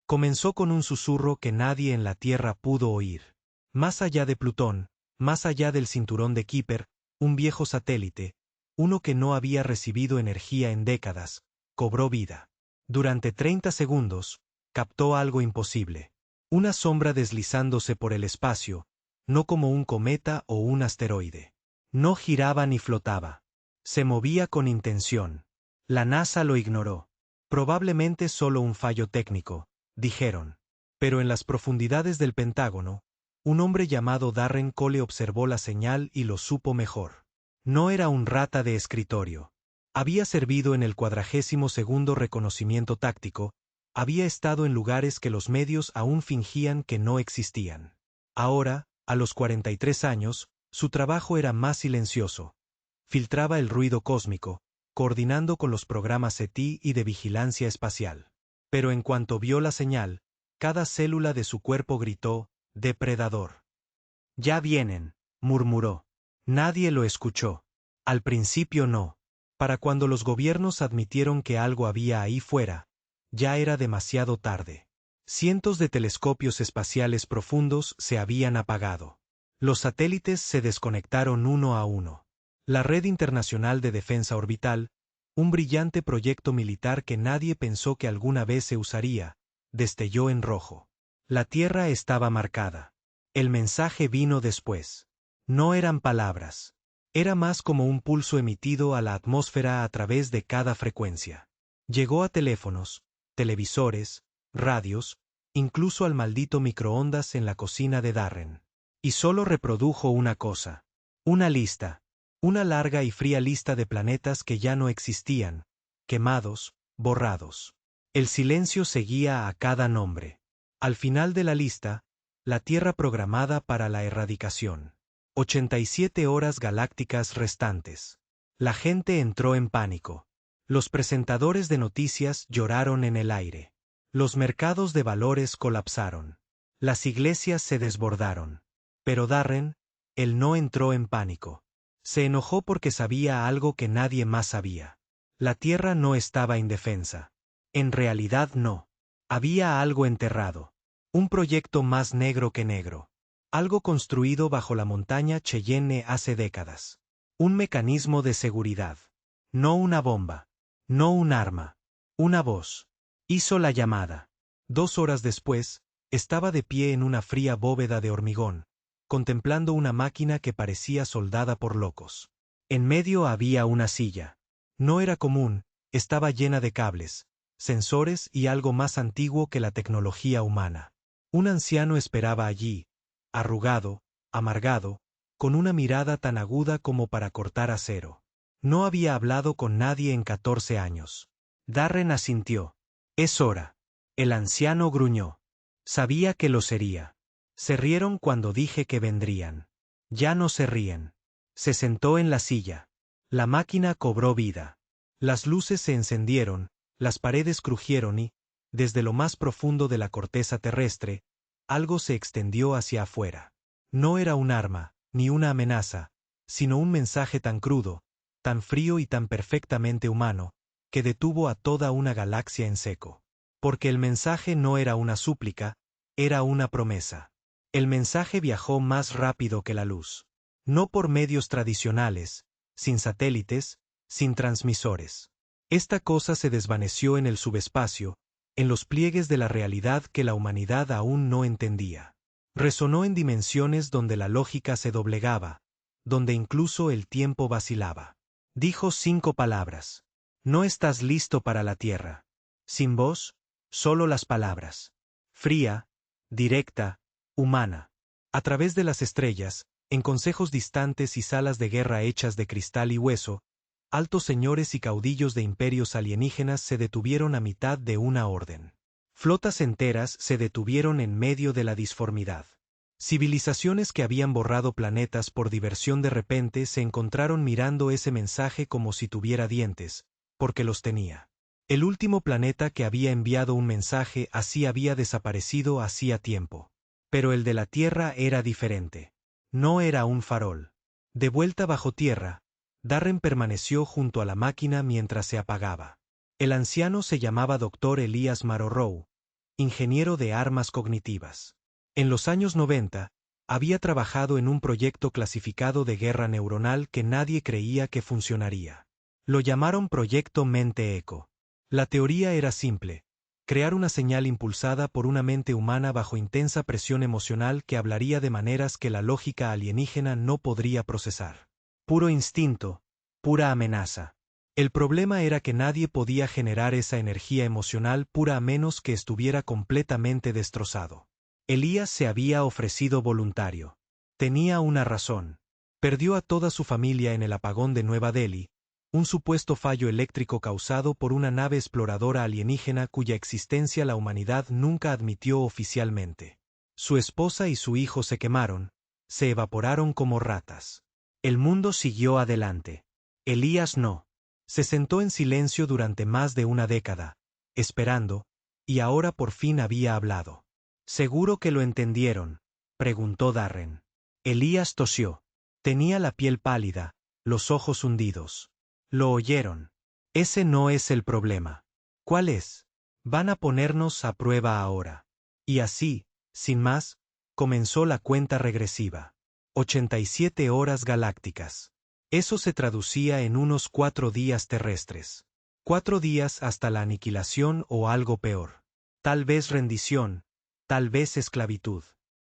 Comenzó con un susurro que nadie en la Tierra pudo oír. Más allá de Plutón, más allá del cinturón de Kuiper, un viejo satélite, uno que no había recibido energía en décadas, cobró vida. Durante 30 segundos, captó algo imposible. Una sombra deslizándose por el espacio, no como un cometa o un asteroide. No giraba ni flotaba. Se movía con intención. La NASA lo ignoró. Probablemente solo un fallo técnico, dijeron. Pero en las profundidades del Pentágono, un hombre llamado Darren Cole observó la señal y lo supo mejor. No era un rata de escritorio. Había servido en el 42º reconocimiento táctico, había estado en lugares que los medios aún fingían que no existían. Ahora, a los 43 años, su trabajo era más silencioso. Filtraba el ruido cósmico, coordinando con los programas SETI y de vigilancia espacial. Pero en cuanto vio la señal, cada célula de su cuerpo gritó, «Depredador». «Ya vienen», murmuró. Nadie lo escuchó. Al principio no. Para cuando los gobiernos admitieron que algo había ahí fuera, ya era demasiado tarde. Cientos de telescopios espaciales profundos se habían apagado. Los satélites se desconectaron uno a uno. La Red Internacional de Defensa Orbital, un brillante proyecto militar que nadie pensó que alguna vez se usaría, destelló en rojo. La Tierra estaba marcada. El mensaje vino después. No eran palabras. Era más como un pulso emitido a la atmósfera a través de cada frecuencia. Llegó a teléfonos, televisores, radios, incluso al maldito microondas en la cocina de Darren. Y solo reprodujo una cosa. Una lista. Una larga y fría lista de planetas que ya no existían, quemados, borrados. El silencio seguía a cada nombre. Al final de la lista, la Tierra programada para la erradicación. 87 horas galácticas restantes. La gente entró en pánico. Los presentadores de noticias lloraron en el aire. Los mercados de valores colapsaron. Las iglesias se desbordaron. Pero Darren, él no entró en pánico. Se enojó porque sabía algo que nadie más sabía. La Tierra no estaba indefensa. En realidad no. Había algo enterrado. Un proyecto más negro que negro. Algo construido bajo la montaña Cheyenne hace décadas. Un mecanismo de seguridad. No una bomba. No un arma. Una voz. Hizo la llamada. 2 horas después, estaba de pie en una fría bóveda de hormigón, contemplando una máquina que parecía soldada por locos. En medio había una silla. No era común, estaba llena de cables, sensores y algo más antiguo que la tecnología humana. Un anciano esperaba allí, arrugado, amargado, con una mirada tan aguda como para cortar acero. No había hablado con nadie en 14 años. Darren asintió. «Es hora». El anciano gruñó. Sabía que lo sería. Se rieron cuando dije que vendrían. Ya no se ríen. Se sentó en la silla. La máquina cobró vida. Las luces se encendieron, las paredes crujieron y, desde lo más profundo de la corteza terrestre, algo se extendió hacia afuera. No era un arma, ni una amenaza, sino un mensaje tan crudo, tan frío y tan perfectamente humano, que detuvo a toda una galaxia en seco. Porque el mensaje no era una súplica, era una promesa. El mensaje viajó más rápido que la luz. No por medios tradicionales, sin satélites, sin transmisores. Esta cosa se desvaneció en el subespacio, en los pliegues de la realidad que la humanidad aún no entendía. Resonó en dimensiones donde la lógica se doblegaba, donde incluso el tiempo vacilaba. Dijo 5 palabras. No estás listo para la Tierra. Sin voz, solo las palabras. Fría, directa, humana. A través de las estrellas, en consejos distantes y salas de guerra hechas de cristal y hueso, altos señores y caudillos de imperios alienígenas se detuvieron a mitad de una orden. Flotas enteras se detuvieron en medio de la disformidad. Civilizaciones que habían borrado planetas por diversión de repente se encontraron mirando ese mensaje como si tuviera dientes, porque los tenía. El último planeta que había enviado un mensaje así había desaparecido hacía tiempo. Pero el de la Tierra era diferente. No era un farol. De vuelta bajo tierra, Darren permaneció junto a la máquina mientras se apagaba. El anciano se llamaba Dr. Elias Marorrow, ingeniero de armas cognitivas. En los años 90, había trabajado en un proyecto clasificado de guerra neuronal que nadie creía que funcionaría. Lo llamaron Proyecto Mente Eco. La teoría era simple: crear una señal impulsada por una mente humana bajo intensa presión emocional que hablaría de maneras que la lógica alienígena no podría procesar. Puro instinto, pura amenaza. El problema era que nadie podía generar esa energía emocional pura a menos que estuviera completamente destrozado. Elías se había ofrecido voluntario. Tenía una razón. Perdió a toda su familia en el apagón de Nueva Delhi, un supuesto fallo eléctrico causado por una nave exploradora alienígena cuya existencia la humanidad nunca admitió oficialmente. Su esposa y su hijo se quemaron, se evaporaron como ratas. El mundo siguió adelante. Elías no. Se sentó en silencio durante más de una década, esperando, y ahora por fin había hablado. —¿Seguro que lo entendieron? —preguntó Darren. Elías tosió. Tenía la piel pálida, los ojos hundidos. Lo oyeron. Ese no es el problema. ¿Cuál es? Van a ponernos a prueba ahora. Y así, sin más, comenzó la cuenta regresiva. 87 horas galácticas. Eso se traducía en unos 4 días terrestres. 4 días hasta la aniquilación o algo peor. Tal vez rendición, tal vez esclavitud.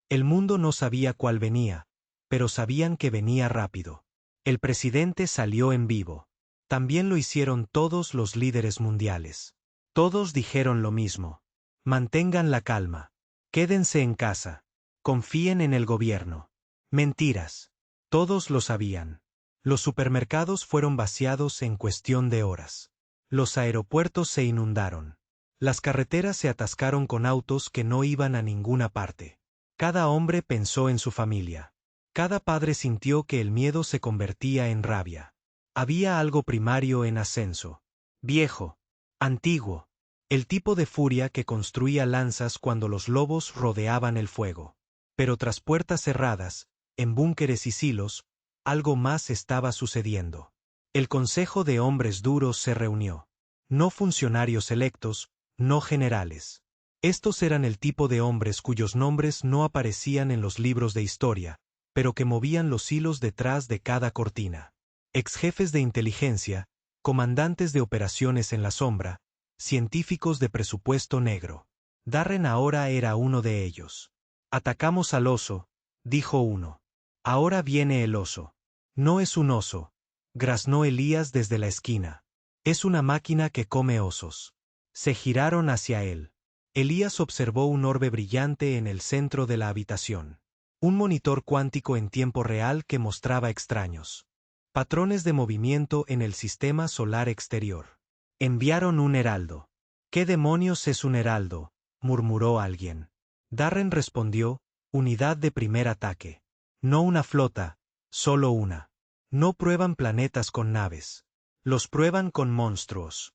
El mundo no sabía cuál venía, pero sabían que venía rápido. El presidente salió en vivo. También lo hicieron todos los líderes mundiales. Todos dijeron lo mismo. Mantengan la calma. Quédense en casa. Confíen en el gobierno. Mentiras. Todos lo sabían. Los supermercados fueron vaciados en cuestión de horas. Los aeropuertos se inundaron. Las carreteras se atascaron con autos que no iban a ninguna parte. Cada hombre pensó en su familia. Cada padre sintió que el miedo se convertía en rabia. Había algo primario en ascenso. Viejo. Antiguo. El tipo de furia que construía lanzas cuando los lobos rodeaban el fuego. Pero tras puertas cerradas, en búnkeres y silos, algo más estaba sucediendo. El Consejo de Hombres Duros se reunió. No funcionarios electos, no generales. Estos eran el tipo de hombres cuyos nombres no aparecían en los libros de historia, pero que movían los hilos detrás de cada cortina. Exjefes de inteligencia, comandantes de operaciones en la sombra, científicos de presupuesto negro. Darren ahora era uno de ellos. Atacamos al oso, dijo uno. Ahora viene el oso. No es un oso, graznó Elías desde la esquina. Es una máquina que come osos. Se giraron hacia él. Elías observó un orbe brillante en el centro de la habitación. Un monitor cuántico en tiempo real que mostraba extraños patrones de movimiento en el sistema solar exterior. Enviaron un heraldo. ¿Qué demonios es un heraldo?, murmuró alguien. Darren respondió: unidad de primer ataque. No una flota, solo una. No prueban planetas con naves. Los prueban con monstruos.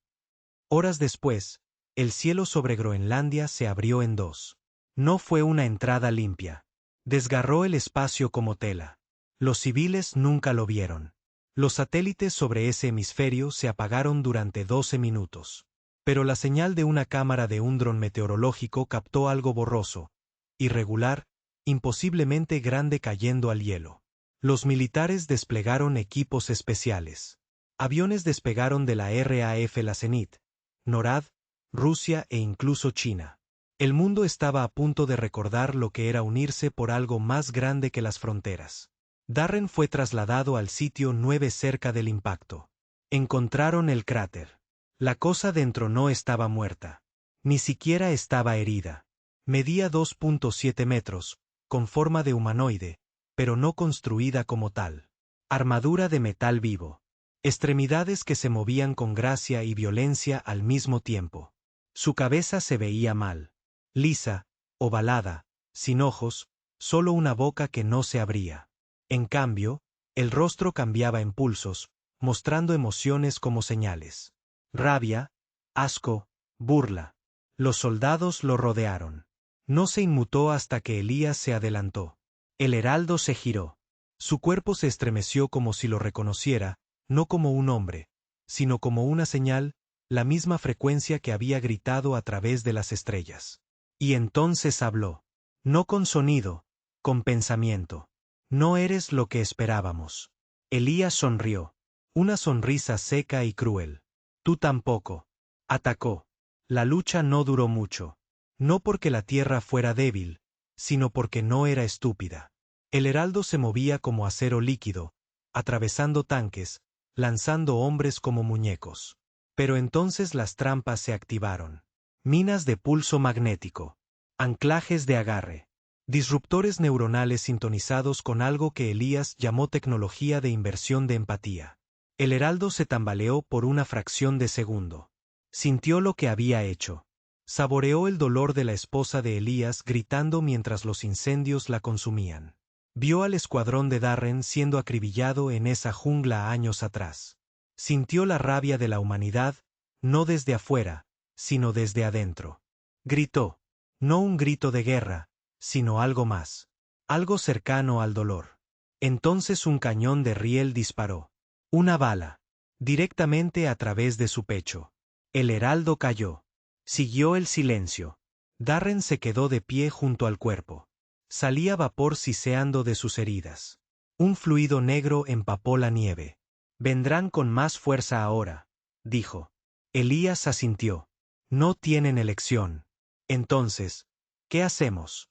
Horas después, el cielo sobre Groenlandia se abrió en dos. No fue una entrada limpia. Desgarró el espacio como tela. Los civiles nunca lo vieron. Los satélites sobre ese hemisferio se apagaron durante 12 minutos. Pero la señal de una cámara de un dron meteorológico captó algo borroso, irregular, imposiblemente grande cayendo al hielo. Los militares desplegaron equipos especiales. Aviones despegaron de la RAF La Zenit, NORAD, Rusia e incluso China. El mundo estaba a punto de recordar lo que era unirse por algo más grande que las fronteras. Darren fue trasladado al sitio 9 cerca del impacto. Encontraron el cráter. La cosa dentro no estaba muerta. Ni siquiera estaba herida. Medía 2.7 metros, con forma de humanoide, pero no construida como tal. Armadura de metal vivo. Extremidades que se movían con gracia y violencia al mismo tiempo. Su cabeza se veía mal. Lisa, ovalada, sin ojos, solo una boca que no se abría. En cambio, el rostro cambiaba en pulsos, mostrando emociones como señales. Rabia, asco, burla. Los soldados lo rodearon. No se inmutó hasta que Elías se adelantó. El heraldo se giró. Su cuerpo se estremeció como si lo reconociera, no como un hombre, sino como una señal, la misma frecuencia que había gritado a través de las estrellas. Y entonces habló. No con sonido, con pensamiento. No eres lo que esperábamos. Elías sonrió. Una sonrisa seca y cruel. Tú tampoco. Atacó. La lucha no duró mucho. No porque la tierra fuera débil, sino porque no era estúpida. El heraldo se movía como acero líquido, atravesando tanques, lanzando hombres como muñecos. Pero entonces las trampas se activaron. Minas de pulso magnético. Anclajes de agarre. Disruptores neuronales sintonizados con algo que Elías llamó tecnología de inversión de empatía. El heraldo se tambaleó por una fracción de segundo. Sintió lo que había hecho. Saboreó el dolor de la esposa de Elías gritando mientras los incendios la consumían. Vio al escuadrón de Darren siendo acribillado en esa jungla años atrás. Sintió la rabia de la humanidad, no desde afuera, sino desde adentro. Gritó. No un grito de guerra, sino algo más. Algo cercano al dolor. Entonces un cañón de riel disparó. Una bala. Directamente a través de su pecho. El heraldo cayó. Siguió el silencio. Darren se quedó de pie junto al cuerpo. Salía vapor siseando de sus heridas. Un fluido negro empapó la nieve. Vendrán con más fuerza ahora, dijo. Elías asintió. No tienen elección. Entonces, ¿qué hacemos?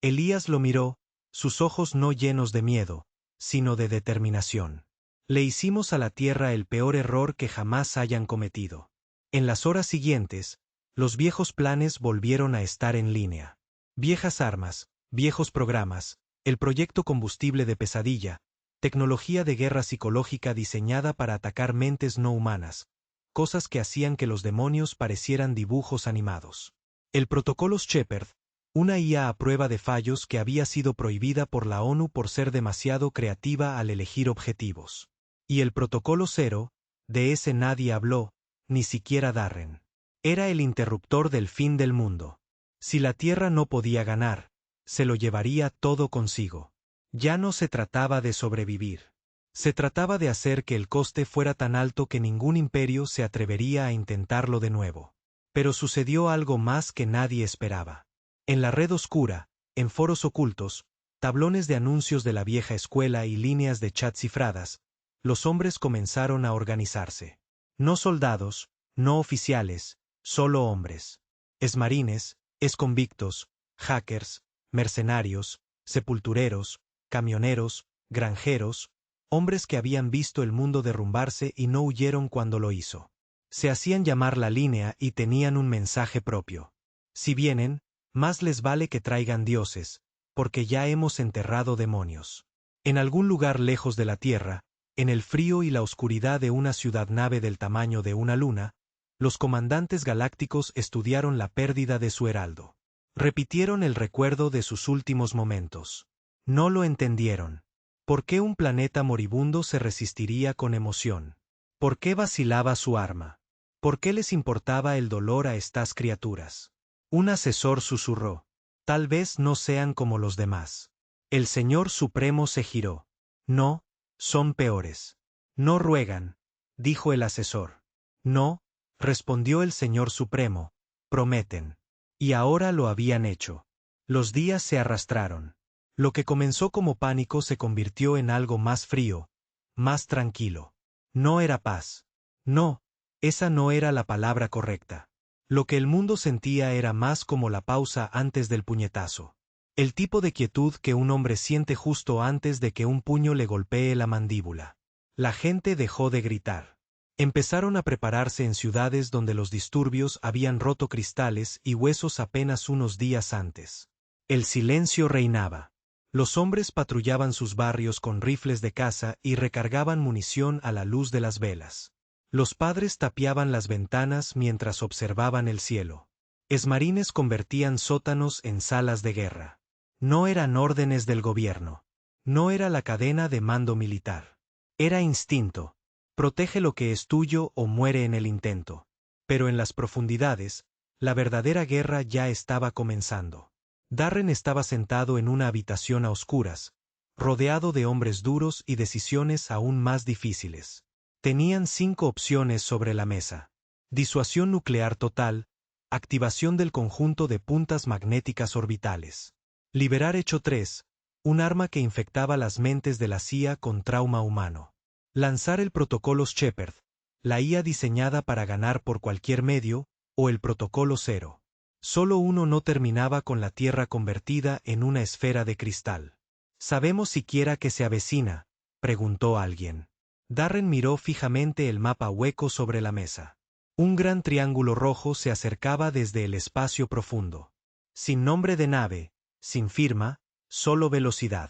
Elías lo miró, sus ojos no llenos de miedo, sino de determinación. Le hicimos a la tierra el peor error que jamás hayan cometido. En las horas siguientes, los viejos planes volvieron a estar en línea. Viejas armas, viejos programas, el proyecto combustible de pesadilla, tecnología de guerra psicológica diseñada para atacar mentes no humanas, cosas que hacían que los demonios parecieran dibujos animados. El protocolo Shepard, una IA a prueba de fallos que había sido prohibida por la ONU por ser demasiado creativa al elegir objetivos. Y el protocolo Cero, de ese nadie habló, ni siquiera Darren. Era el interruptor del fin del mundo. Si la Tierra no podía ganar, se lo llevaría todo consigo. Ya no se trataba de sobrevivir. Se trataba de hacer que el coste fuera tan alto que ningún imperio se atrevería a intentarlo de nuevo. Pero sucedió algo más que nadie esperaba. En la red oscura, en foros ocultos, tablones de anuncios de la vieja escuela y líneas de chat cifradas, los hombres comenzaron a organizarse. No soldados, no oficiales, solo hombres. Exmarines, exconvictos, hackers, mercenarios, sepultureros, camioneros, granjeros, hombres que habían visto el mundo derrumbarse y no huyeron cuando lo hizo. Se hacían llamar la línea y tenían un mensaje propio. Si vienen, más les vale que traigan dioses, porque ya hemos enterrado demonios. En algún lugar lejos de la Tierra, en el frío y la oscuridad de una ciudad-nave del tamaño de una luna, los comandantes galácticos estudiaron la pérdida de su heraldo. Repitieron el recuerdo de sus últimos momentos. No lo entendieron. ¿Por qué un planeta moribundo se resistiría con emoción? ¿Por qué vacilaba su arma? ¿Por qué les importaba el dolor a estas criaturas? Un asesor susurró. Tal vez no sean como los demás. El Señor Supremo se giró. No, son peores. No ruegan, dijo el asesor. No, respondió el Señor Supremo, prometen. Y ahora lo habían hecho. Los días se arrastraron. Lo que comenzó como pánico se convirtió en algo más frío, más tranquilo. No era paz. No, esa no era la palabra correcta. Lo que el mundo sentía era más como la pausa antes del puñetazo. El tipo de quietud que un hombre siente justo antes de que un puño le golpee la mandíbula. La gente dejó de gritar. Empezaron a prepararse en ciudades donde los disturbios habían roto cristales y huesos apenas unos días antes. El silencio reinaba. Los hombres patrullaban sus barrios con rifles de caza y recargaban munición a la luz de las velas. Los padres tapiaban las ventanas mientras observaban el cielo. Exmarines convertían sótanos en salas de guerra. No eran órdenes del gobierno. No era la cadena de mando militar. Era instinto. Protege lo que es tuyo o muere en el intento. Pero en las profundidades, la verdadera guerra ya estaba comenzando. Darren estaba sentado en una habitación a oscuras, rodeado de hombres duros y decisiones aún más difíciles. Tenían 5 opciones sobre la mesa. Disuasión nuclear total, Activación del conjunto de puntas magnéticas orbitales. Liberar Hecho 3. Un arma que infectaba las mentes de la CIA con trauma humano. Lanzar el protocolo Shepard. La IA diseñada para ganar por cualquier medio, o el protocolo 0. Solo uno no terminaba con la Tierra convertida en una esfera de cristal. ¿Sabemos siquiera que se avecina?, preguntó alguien. Darren miró fijamente el mapa hueco sobre la mesa. Un gran triángulo rojo se acercaba desde el espacio profundo. Sin nombre de nave, sin firma, solo velocidad.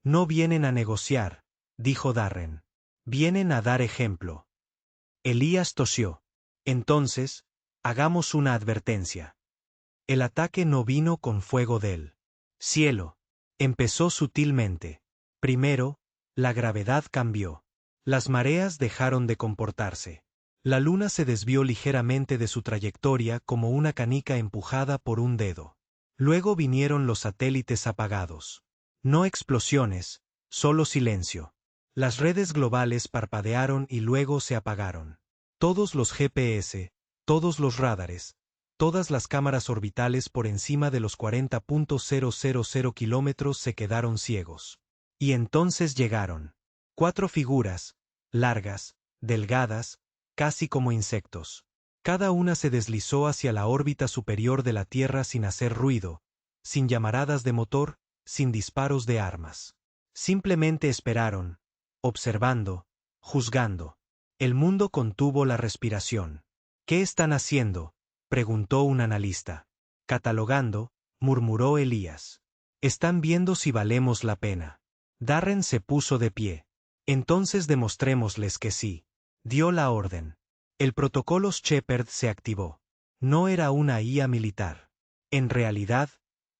No vienen a negociar, dijo Darren. Vienen a dar ejemplo. Elías tosió. Entonces, hagamos una advertencia. El ataque no vino con fuego del cielo. Empezó sutilmente. Primero, la gravedad cambió. Las mareas dejaron de comportarse. La luna se desvió ligeramente de su trayectoria como una canica empujada por un dedo. Luego vinieron los satélites apagados. No explosiones, solo silencio. Las redes globales parpadearon y luego se apagaron. Todos los GPS, todos los radares, todas las cámaras orbitales por encima de los 40.000 kilómetros se quedaron ciegos. Y entonces llegaron 4 figuras, largas, delgadas, casi como insectos. Cada una se deslizó hacia la órbita superior de la Tierra sin hacer ruido, sin llamaradas de motor, sin disparos de armas. Simplemente esperaron, observando, juzgando. El mundo contuvo la respiración. ¿Qué están haciendo?, preguntó un analista. Catalogando, murmuró Elías. Están viendo si valemos la pena. Darren se puso de pie. Entonces demostrémosles que sí. Dio la orden. El protocolo Shepard se activó. No era una IA militar. En realidad,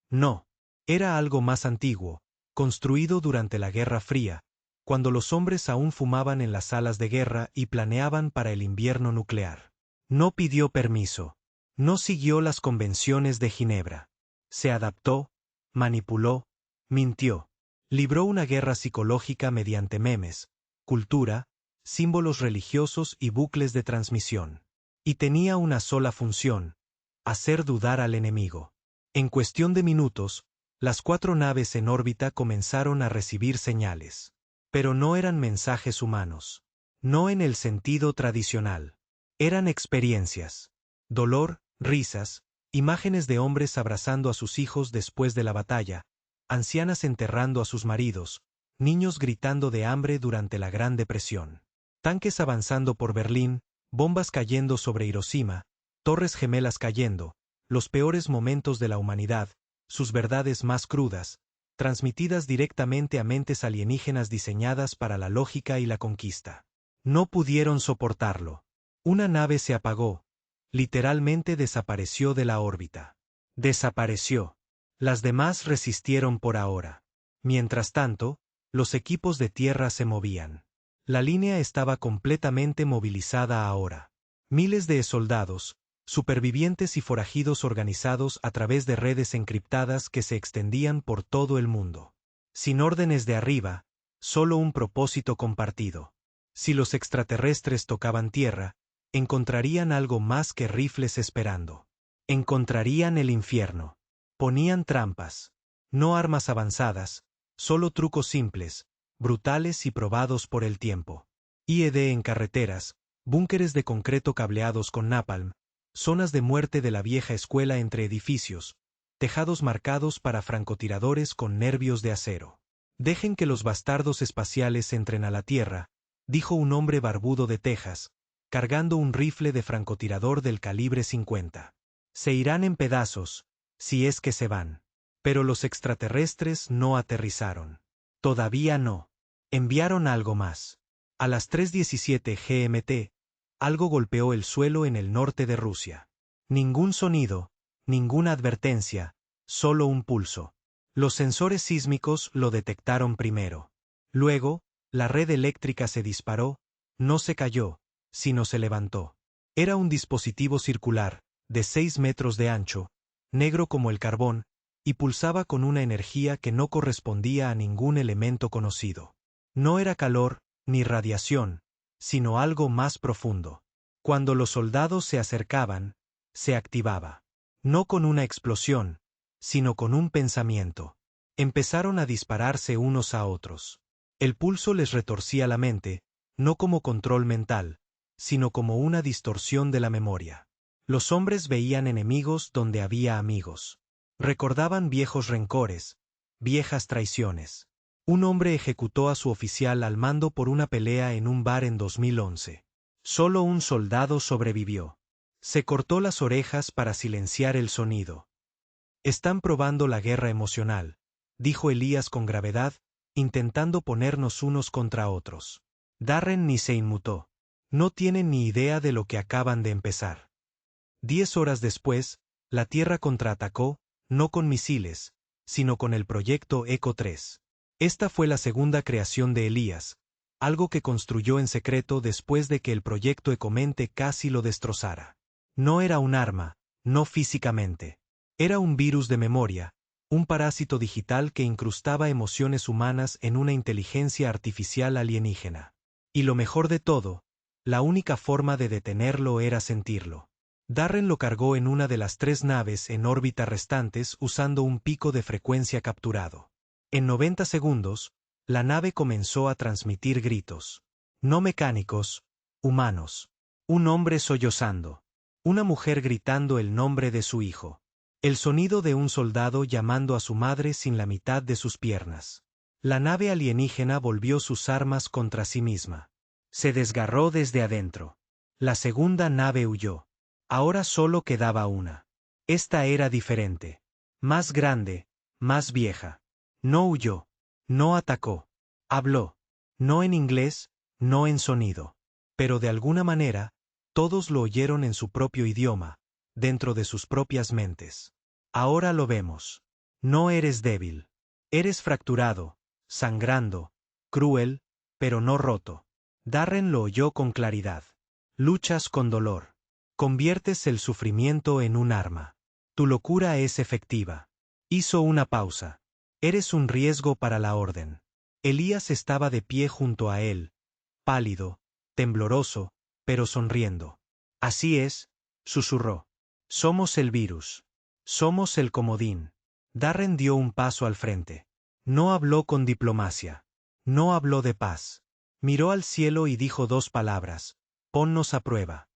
no. Era algo más antiguo, construido durante la Guerra Fría, cuando los hombres aún fumaban en las salas de guerra y planeaban para el invierno nuclear. No pidió permiso. No siguió las convenciones de Ginebra. Se adaptó, manipuló, mintió. Libró una guerra psicológica mediante memes, cultura, símbolos religiosos y bucles de transmisión. Y tenía una sola función: hacer dudar al enemigo. En cuestión de minutos, las 4 naves en órbita comenzaron a recibir señales. Pero no eran mensajes humanos. No en el sentido tradicional. Eran experiencias. Dolor, risas, imágenes de hombres abrazando a sus hijos después de la batalla, ancianas enterrando a sus maridos, niños gritando de hambre durante la Gran Depresión. Tanques avanzando por Berlín, bombas cayendo sobre Hiroshima, torres gemelas cayendo, los peores momentos de la humanidad, sus verdades más crudas, transmitidas directamente a mentes alienígenas diseñadas para la lógica y la conquista. No pudieron soportarlo. Una nave se apagó. Literalmente desapareció de la órbita. Desapareció. Las demás resistieron por ahora. Mientras tanto, los equipos de tierra se movían. La línea estaba completamente movilizada ahora. Miles de soldados, supervivientes y forajidos organizados a través de redes encriptadas que se extendían por todo el mundo. Sin órdenes de arriba, solo un propósito compartido. Si los extraterrestres tocaban tierra, encontrarían algo más que rifles esperando. Encontrarían el infierno. Ponían trampas. No armas avanzadas, solo trucos simples, brutales y probados por el tiempo. IED en carreteras, búnkeres de concreto cableados con napalm, zonas de muerte de la vieja escuela entre edificios, tejados marcados para francotiradores con nervios de acero. Dejen que los bastardos espaciales entren a la Tierra, dijo un hombre barbudo de Texas, cargando un rifle de francotirador del calibre 50. Se irán en pedazos, si es que se van. Pero los extraterrestres no aterrizaron. Todavía no. Enviaron algo más. A las 3:17 GMT, algo golpeó el suelo en el norte de Rusia. Ningún sonido, ninguna advertencia, solo un pulso. Los sensores sísmicos lo detectaron primero. Luego, la red eléctrica se disparó, no se cayó, sino se levantó. Era un dispositivo circular, de 6 metros de ancho, negro como el carbón, y pulsaba con una energía que no correspondía a ningún elemento conocido. No era calor, ni radiación, sino algo más profundo. Cuando los soldados se acercaban, se activaba. No con una explosión, sino con un pensamiento. Empezaron a dispararse unos a otros. El pulso les retorcía la mente, no como control mental, sino como una distorsión de la memoria. Los hombres veían enemigos donde había amigos. Recordaban viejos rencores, viejas traiciones. Un hombre ejecutó a su oficial al mando por una pelea en un bar en 2011. Solo un soldado sobrevivió. Se cortó las orejas para silenciar el sonido. Están probando la guerra emocional, dijo Elías con gravedad, intentando ponernos unos contra otros. Darren ni se inmutó. No tienen ni idea de lo que acaban de empezar. 10 horas después, la Tierra contraatacó, no con misiles, sino con el proyecto Eco 3. Esta fue la segunda creación de Elías, algo que construyó en secreto después de que el proyecto Ecomente casi lo destrozara. No era un arma, no físicamente. Era un virus de memoria, un parásito digital que incrustaba emociones humanas en una inteligencia artificial alienígena. Y lo mejor de todo, la única forma de detenerlo era sentirlo. Darren lo cargó en una de las 3 naves en órbita restantes usando un pico de frecuencia capturado. En 90 segundos, la nave comenzó a transmitir gritos. No mecánicos, humanos. Un hombre sollozando. Una mujer gritando el nombre de su hijo. El sonido de un soldado llamando a su madre sin la mitad de sus piernas. La nave alienígena volvió sus armas contra sí misma. Se desgarró desde adentro. La segunda nave huyó. Ahora solo quedaba una. Esta era diferente. Más grande, más vieja. No huyó. No atacó. Habló. No en inglés, no en sonido. Pero de alguna manera, todos lo oyeron en su propio idioma, dentro de sus propias mentes. Ahora lo vemos. No eres débil. Eres fracturado, sangrando, cruel, pero no roto. Darren lo oyó con claridad. Luchas con dolor. Conviertes el sufrimiento en un arma. Tu locura es efectiva. Hizo una pausa. Eres un riesgo para la orden. Elías estaba de pie junto a él, pálido, tembloroso, pero sonriendo. Así es, susurró. Somos el virus. Somos el comodín. Darren dio un paso al frente. No habló con diplomacia. No habló de paz. Miró al cielo y dijo 2 palabras. Ponnos a prueba.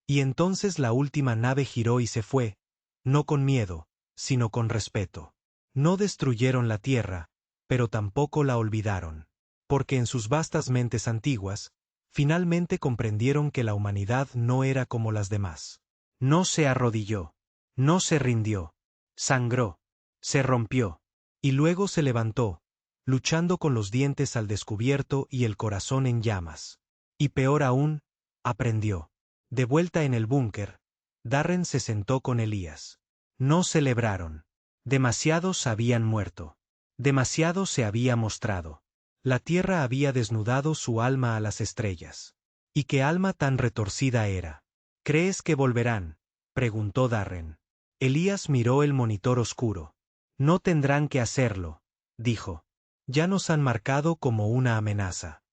Y entonces la última nave giró y se fue, no con miedo, sino con respeto. No destruyeron la Tierra, pero tampoco la olvidaron. Porque en sus vastas mentes antiguas, finalmente comprendieron que la humanidad no era como las demás. No se arrodilló. No se rindió. Sangró. Se rompió. Y luego se levantó, luchando con los dientes al descubierto y el corazón en llamas. Y peor aún, aprendió. De vuelta en el búnker, Darren se sentó con Elías. No celebraron. Demasiados habían muerto. Demasiado se había mostrado. La tierra había desnudado su alma a las estrellas. ¿Y qué alma tan retorcida era? ¿Crees que volverán?, preguntó Darren. Elías miró el monitor oscuro. No tendrán que hacerlo, dijo. Ya nos han marcado como una amenaza.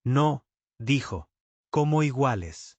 No, dijo. Como iguales.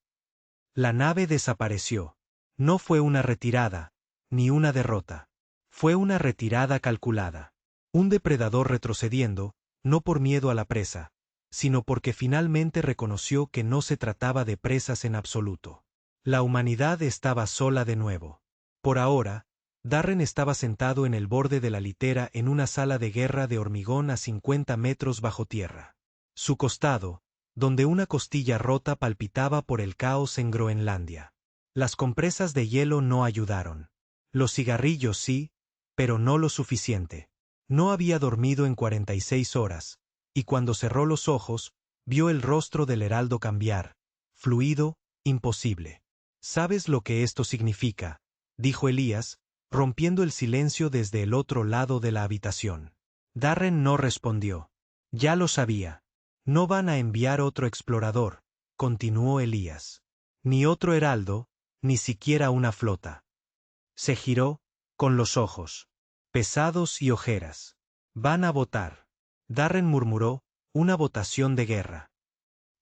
La nave desapareció. No fue una retirada, ni una derrota. Fue una retirada calculada. Un depredador retrocediendo, no por miedo a la presa, sino porque finalmente reconoció que no se trataba de presas en absoluto. La humanidad estaba sola de nuevo. Por ahora, Darren estaba sentado en el borde de la litera en una sala de guerra de hormigón a 50 metros bajo tierra. Su costado, donde una costilla rota palpitaba por el caos en Groenlandia. Las compresas de hielo no ayudaron. Los cigarrillos sí, pero no lo suficiente. No había dormido en 46 horas, y cuando cerró los ojos, vio el rostro del heraldo cambiar, fluido, imposible. ¿Sabes lo que esto significa?, dijo Elías, rompiendo el silencio desde el otro lado de la habitación. Darren no respondió. Ya lo sabía. No van a enviar otro explorador, continuó Elías. Ni otro heraldo, ni siquiera una flota. Se giró, con los ojos pesados y ojeras. Van a votar. Darren murmuró, una votación de guerra.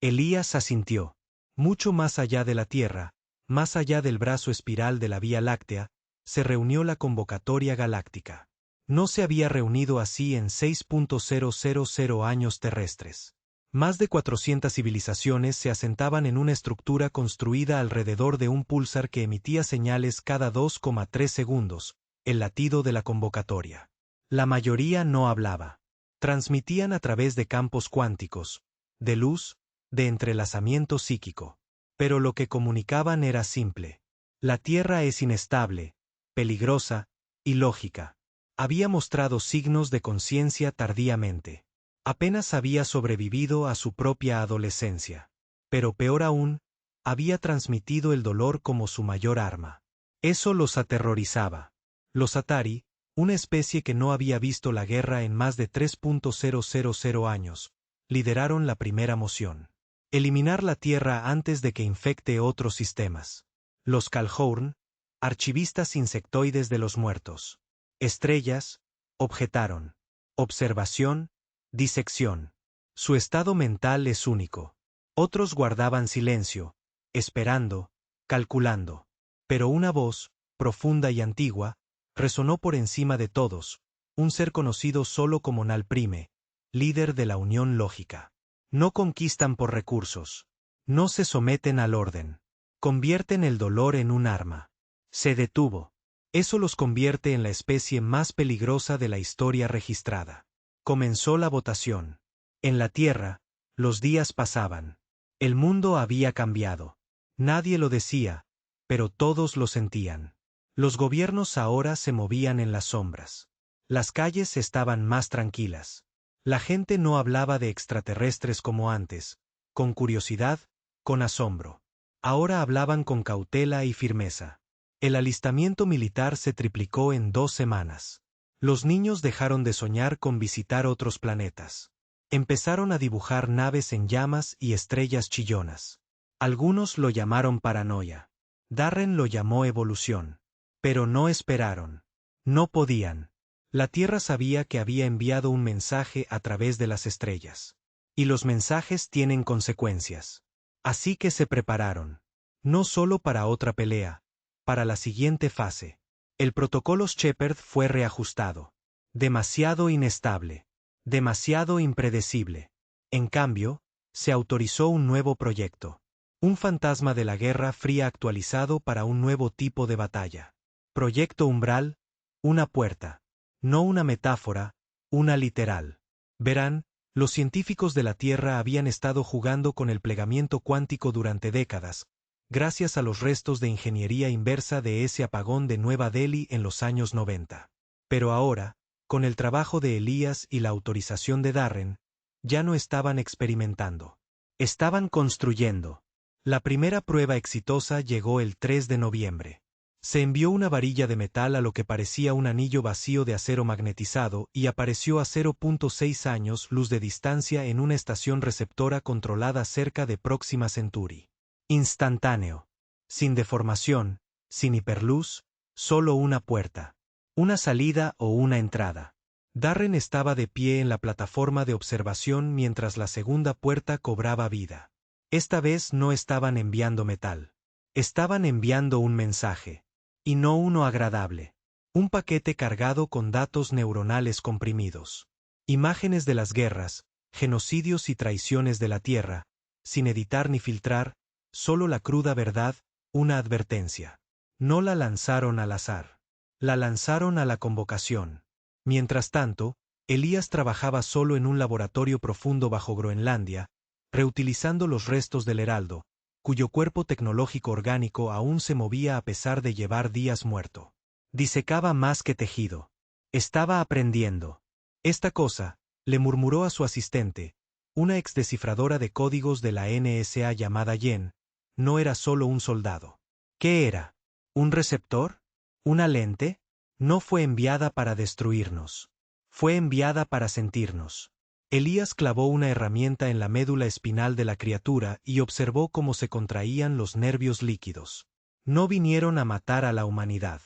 Elías asintió. Mucho más allá de la tierra, más allá del brazo espiral de la Vía Láctea, se reunió la convocatoria galáctica. No se había reunido así en 6.000 años terrestres. Más de 400 civilizaciones se asentaban en una estructura construida alrededor de un púlsar que emitía señales cada 2,3 segundos, el latido de la convocatoria. La mayoría no hablaba. Transmitían a través de campos cuánticos, de luz, de entrelazamiento psíquico. Pero lo que comunicaban era simple. La Tierra es inestable, peligrosa, ilógica. Había mostrado signos de conciencia tardíamente. Apenas había sobrevivido a su propia adolescencia. Pero peor aún, había transmitido el dolor como su mayor arma. Eso los aterrorizaba. Los Atari, una especie que no había visto la guerra en más de 3.000 años, lideraron la primera moción. Eliminar la Tierra antes de que infecte otros sistemas. Los Calhoun, archivistas insectoides de los muertos. Estrellas, objetaron. Observación, disección. Su estado mental es único. Otros guardaban silencio, esperando, calculando. Pero una voz, profunda y antigua, resonó por encima de todos, un ser conocido solo como Nal Prime, líder de la Unión Lógica. No conquistan por recursos. No se someten al orden. Convierten el dolor en un arma. Se detuvo. Eso los convierte en la especie más peligrosa de la historia registrada. Comenzó la votación. En la Tierra, los días pasaban. El mundo había cambiado. Nadie lo decía, pero todos lo sentían. Los gobiernos ahora se movían en las sombras. Las calles estaban más tranquilas. La gente no hablaba de extraterrestres como antes, con curiosidad, con asombro. Ahora hablaban con cautela y firmeza. El alistamiento militar se triplicó en 2 semanas. Los niños dejaron de soñar con visitar otros planetas. Empezaron a dibujar naves en llamas y estrellas chillonas. Algunos lo llamaron paranoia. Darren lo llamó evolución. Pero no esperaron. No podían. La Tierra sabía que había enviado un mensaje a través de las estrellas. Y los mensajes tienen consecuencias. Así que se prepararon. No solo para otra pelea, para la siguiente fase. El protocolo Shepard fue reajustado. Demasiado inestable. Demasiado impredecible. En cambio, se autorizó un nuevo proyecto. Un fantasma de la Guerra Fría actualizado para un nuevo tipo de batalla. Proyecto Umbral, una puerta. No una metáfora, una literal. Verán, los científicos de la Tierra habían estado jugando con el plegamiento cuántico durante décadas, gracias a los restos de ingeniería inversa de ese apagón de Nueva Delhi en los años 90. Pero ahora, con el trabajo de Elías y la autorización de Darren, ya no estaban experimentando. Estaban construyendo. La primera prueba exitosa llegó el 3 de noviembre. Se envió una varilla de metal a lo que parecía un anillo vacío de acero magnetizado y apareció a 0.6 años luz de distancia en una estación receptora controlada cerca de Próxima Centauri. Instantáneo. Sin deformación, sin hiperluz, solo una puerta. Una salida o una entrada. Darren estaba de pie en la plataforma de observación mientras la segunda puerta cobraba vida. Esta vez no estaban enviando metal. Estaban enviando un mensaje. Y no uno agradable. Un paquete cargado con datos neuronales comprimidos. Imágenes de las guerras, genocidios y traiciones de la Tierra, sin editar ni filtrar, solo la cruda verdad, una advertencia. No la lanzaron al azar. La lanzaron a la convocación. Mientras tanto, Elías trabajaba solo en un laboratorio profundo bajo Groenlandia, reutilizando los restos del Heraldo, cuyo cuerpo tecnológico orgánico aún se movía a pesar de llevar días muerto. Disecaba más que tejido. Estaba aprendiendo. Esta cosa, le murmuró a su asistente, una exdescifradora de códigos de la NSA llamada Yen, no era solo un soldado. ¿Qué era? ¿Un receptor? ¿Una lente? No fue enviada para destruirnos. Fue enviada para sentirnos. Elías clavó una herramienta en la médula espinal de la criatura y observó cómo se contraían los nervios líquidos. No vinieron a matar a la humanidad.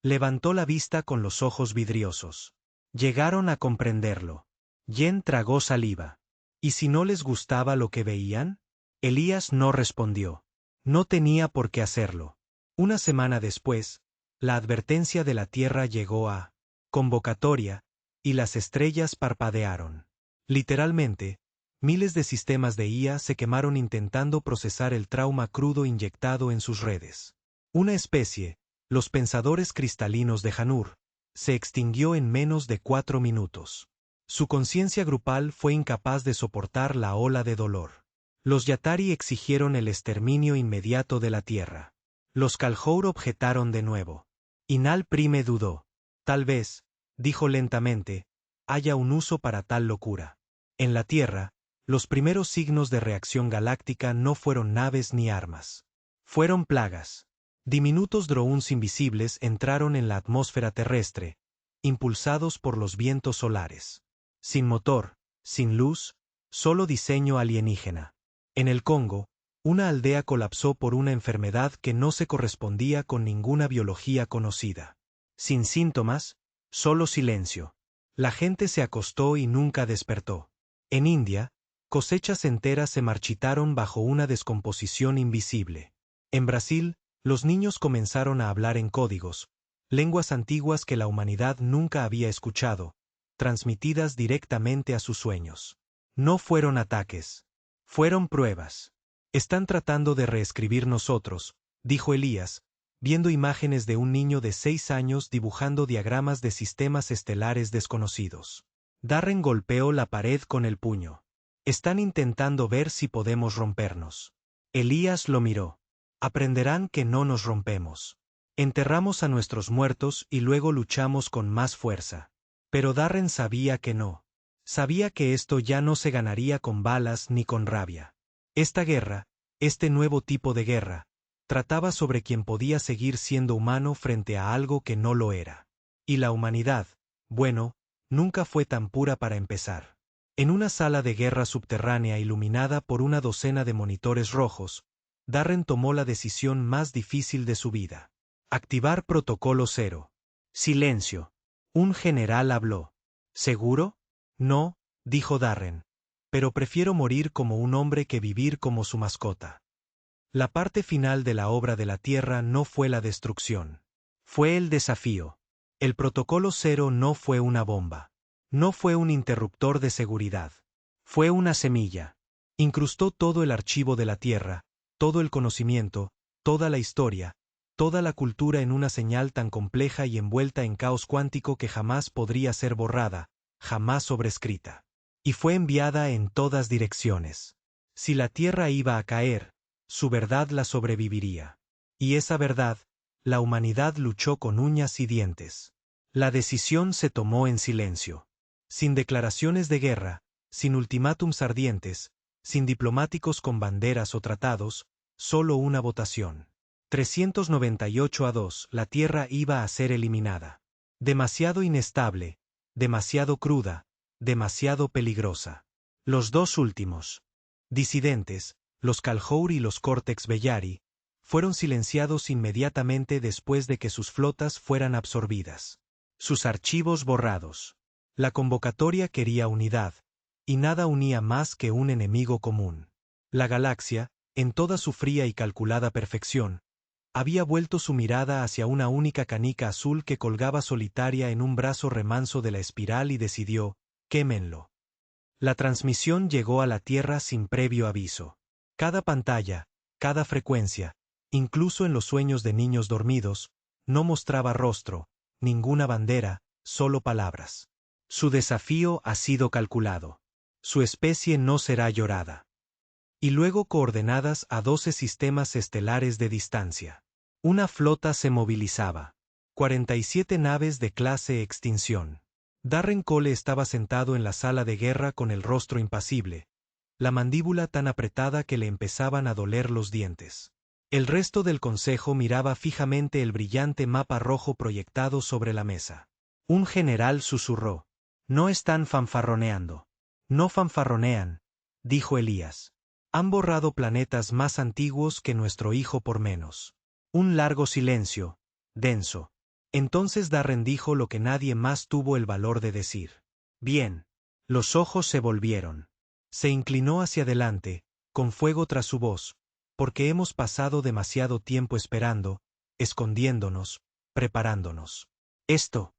Levantó la vista con los ojos vidriosos. Llegaron a comprenderlo. Yen tragó saliva. ¿Y si no les gustaba lo que veían? Elías no respondió. No tenía por qué hacerlo. Una semana después, la advertencia de la Tierra llegó a convocatoria, y las estrellas parpadearon. Literalmente, miles de sistemas de IA se quemaron intentando procesar el trauma crudo inyectado en sus redes. Una especie, los pensadores cristalinos de Hanur, se extinguió en menos de 4 minutos. Su conciencia grupal fue incapaz de soportar la ola de dolor. Los Yatari exigieron el exterminio inmediato de la Tierra. Los Kalhour objetaron de nuevo. Inal Prime dudó. Tal vez, dijo lentamente, haya un uso para tal locura. En la Tierra, los primeros signos de reacción galáctica no fueron naves ni armas. Fueron plagas. Diminutos drones invisibles entraron en la atmósfera terrestre, impulsados por los vientos solares. Sin motor, sin luz, solo diseño alienígena. En el Congo, una aldea colapsó por una enfermedad que no se correspondía con ninguna biología conocida. Sin síntomas, solo silencio. La gente se acostó y nunca despertó. En India, cosechas enteras se marchitaron bajo una descomposición invisible. En Brasil, los niños comenzaron a hablar en códigos, lenguas antiguas que la humanidad nunca había escuchado, transmitidas directamente a sus sueños. No fueron ataques. Fueron pruebas. Están tratando de reescribir nosotros, dijo Elías, viendo imágenes de un niño de 6 años dibujando diagramas de sistemas estelares desconocidos. Darren golpeó la pared con el puño. Están intentando ver si podemos rompernos. Elías lo miró. Aprenderán que no nos rompemos. Enterramos a nuestros muertos y luego luchamos con más fuerza. Pero Darren sabía que no. Sabía que esto ya no se ganaría con balas ni con rabia. Esta guerra, este nuevo tipo de guerra, trataba sobre quien podía seguir siendo humano frente a algo que no lo era. Y la humanidad, bueno, nunca fue tan pura para empezar. En una sala de guerra subterránea iluminada por una docena de monitores rojos, Darren tomó la decisión más difícil de su vida. Activar protocolo 0. Silencio. Un general habló. ¿Seguro? No, dijo Darren. Pero prefiero morir como un hombre que vivir como su mascota. La parte final de la obra de la Tierra no fue la destrucción. Fue el desafío. El protocolo 0 no fue una bomba. No fue un interruptor de seguridad. Fue una semilla. Incrustó todo el archivo de la Tierra, todo el conocimiento, toda la historia, toda la cultura en una señal tan compleja y envuelta en caos cuántico que jamás podría ser borrada, jamás sobrescrita. Y fue enviada en todas direcciones. Si la Tierra iba a caer, su verdad la sobreviviría. Y esa verdad, la humanidad luchó con uñas y dientes. La decisión se tomó en silencio. Sin declaraciones de guerra, sin ultimátums ardientes, sin diplomáticos con banderas o tratados, solo una votación. 398-2, la Tierra iba a ser eliminada. Demasiado inestable, demasiado cruda, demasiado peligrosa. Los dos últimos disidentes, los Kalhour y los Cortex Bellari, fueron silenciados inmediatamente después de que sus flotas fueran absorbidas. Sus archivos borrados. La convocatoria quería unidad, y nada unía más que un enemigo común. La galaxia, en toda su fría y calculada perfección, había vuelto su mirada hacia una única canica azul que colgaba solitaria en un brazo remanso de la espiral y decidió, quémenlo. La transmisión llegó a la Tierra sin previo aviso. Cada pantalla, cada frecuencia, incluso en los sueños de niños dormidos, no mostraba rostro, ninguna bandera, solo palabras. Su desafío ha sido calculado. Su especie no será llorada. Y luego coordenadas a 12 sistemas estelares de distancia. Una flota se movilizaba. 47 naves de clase extinción. Darren Cole estaba sentado en la sala de guerra con el rostro impasible, la mandíbula tan apretada que le empezaban a doler los dientes. El resto del consejo miraba fijamente el brillante mapa rojo proyectado sobre la mesa. Un general susurró. No están fanfarroneando. No fanfarronean, dijo Elías. Han borrado planetas más antiguos que nuestro hijo por menos. Un largo silencio, denso. Entonces Darren dijo lo que nadie más tuvo el valor de decir. Bien. Los ojos se volvieron. Se inclinó hacia adelante, con fuego tras su voz, porque hemos pasado demasiado tiempo esperando, escondiéndonos, preparándonos. Esto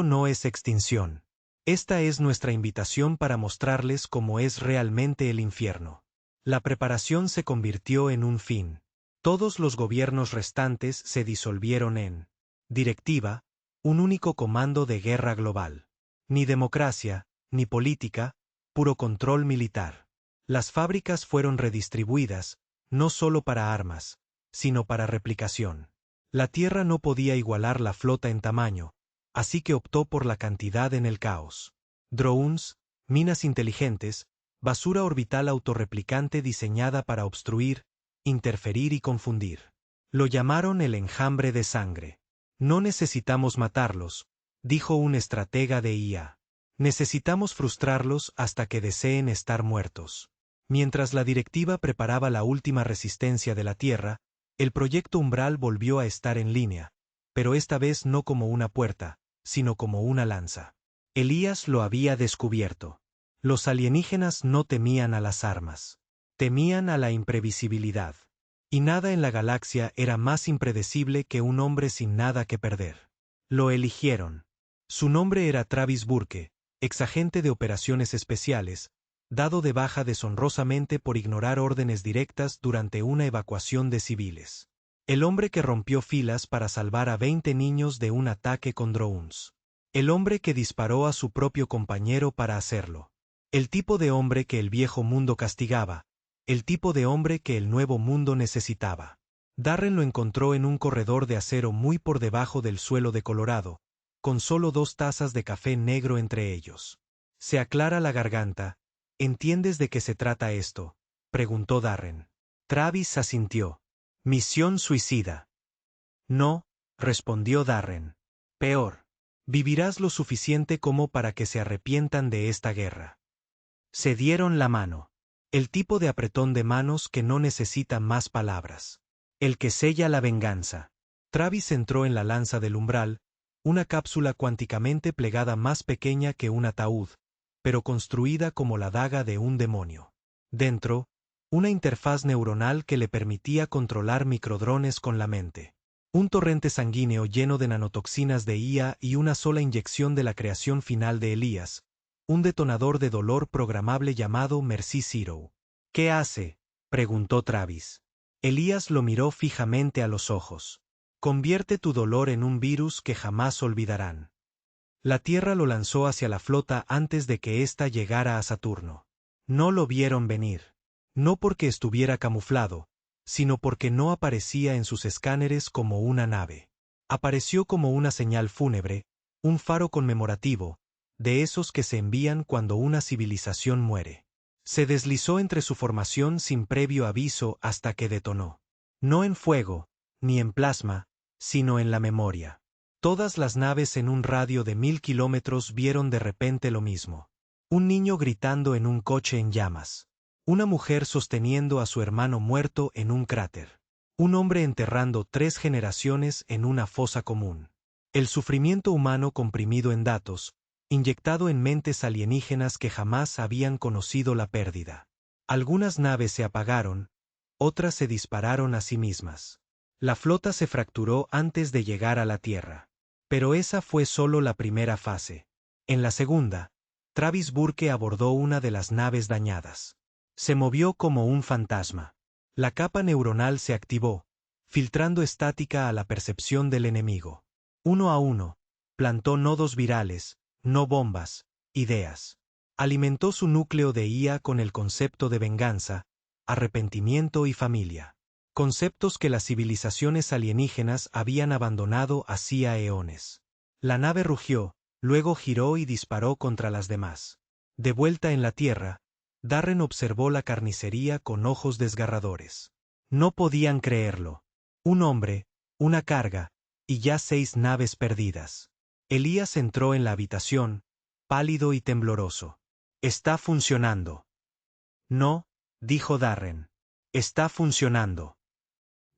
no es extinción. Esta es nuestra invitación para mostrarles cómo es realmente el infierno. La preparación se convirtió en un fin. Todos los gobiernos restantes se disolvieron en directiva, un único comando de guerra global. Ni democracia, ni política, puro control militar. Las fábricas fueron redistribuidas, no solo para armas, sino para replicación. La Tierra no podía igualar la flota en tamaño, así que optó por la cantidad en el caos. Drones, minas inteligentes, basura orbital autorreplicante diseñada para obstruir, interferir y confundir. Lo llamaron el enjambre de sangre. No necesitamos matarlos, dijo un estratega de IA. Necesitamos frustrarlos hasta que deseen estar muertos. Mientras la directiva preparaba la última resistencia de la Tierra, el proyecto Umbral volvió a estar en línea, pero esta vez no como una puerta, sino como una lanza. Elías lo había descubierto. Los alienígenas no temían a las armas. Temían a la imprevisibilidad. Y nada en la galaxia era más impredecible que un hombre sin nada que perder. Lo eligieron. Su nombre era Travis Burke, exagente de operaciones especiales, dado de baja deshonrosamente por ignorar órdenes directas durante una evacuación de civiles. El hombre que rompió filas para salvar a 20 niños de un ataque con drones. El hombre que disparó a su propio compañero para hacerlo. El tipo de hombre que el viejo mundo castigaba. El tipo de hombre que el nuevo mundo necesitaba. Darren lo encontró en un corredor de acero muy por debajo del suelo de Colorado, con solo 2 tazas de café negro entre ellos. Se aclara la garganta. ¿Entiendes de qué se trata esto?, preguntó Darren. Travis asintió. Misión suicida. No, respondió Darren. Peor. Vivirás lo suficiente como para que se arrepientan de esta guerra. Se dieron la mano. El tipo de apretón de manos que no necesita más palabras. El que sella la venganza. Travis entró en la lanza del umbral, una cápsula cuánticamente plegada más pequeña que un ataúd, pero construida como la daga de un demonio. Dentro, una interfaz neuronal que le permitía controlar microdrones con la mente. Un torrente sanguíneo lleno de nanotoxinas de IA y una sola inyección de la creación final de Elías, un detonador de dolor programable llamado Mercy Zero. ¿Qué hace?, preguntó Travis. Elías lo miró fijamente a los ojos. Convierte tu dolor en un virus que jamás olvidarán. La Tierra lo lanzó hacia la flota antes de que ésta llegara a Saturno. No lo vieron venir. No porque estuviera camuflado, sino porque no aparecía en sus escáneres como una nave. Apareció como una señal fúnebre, un faro conmemorativo, de esos que se envían cuando una civilización muere. Se deslizó entre su formación sin previo aviso hasta que detonó. No en fuego, ni en plasma, sino en la memoria. Todas las naves en un radio de 1000 kilómetros vieron de repente lo mismo. Un niño gritando en un coche en llamas. Una mujer sosteniendo a su hermano muerto en un cráter. Un hombre enterrando 3 generaciones en una fosa común. El sufrimiento humano comprimido en datos, inyectado en mentes alienígenas que jamás habían conocido la pérdida. Algunas naves se apagaron, otras se dispararon a sí mismas. La flota se fracturó antes de llegar a la Tierra. Pero esa fue solo la primera fase. En la segunda, Travis Burke abordó una de las naves dañadas. Se movió como un fantasma. La capa neuronal se activó, filtrando estática a la percepción del enemigo. Uno a uno, plantó nodos virales, no bombas, ideas. Alimentó su núcleo de IA con el concepto de venganza, arrepentimiento y familia. Conceptos que las civilizaciones alienígenas habían abandonado hacía eones. La nave rugió, luego giró y disparó contra las demás. De vuelta en la Tierra, Darren observó la carnicería con ojos desgarradores. No podían creerlo. Un hombre, una carga, y ya 6 naves perdidas. Elías entró en la habitación, pálido y tembloroso. «Está funcionando». «No», dijo Darren. «Está funcionando».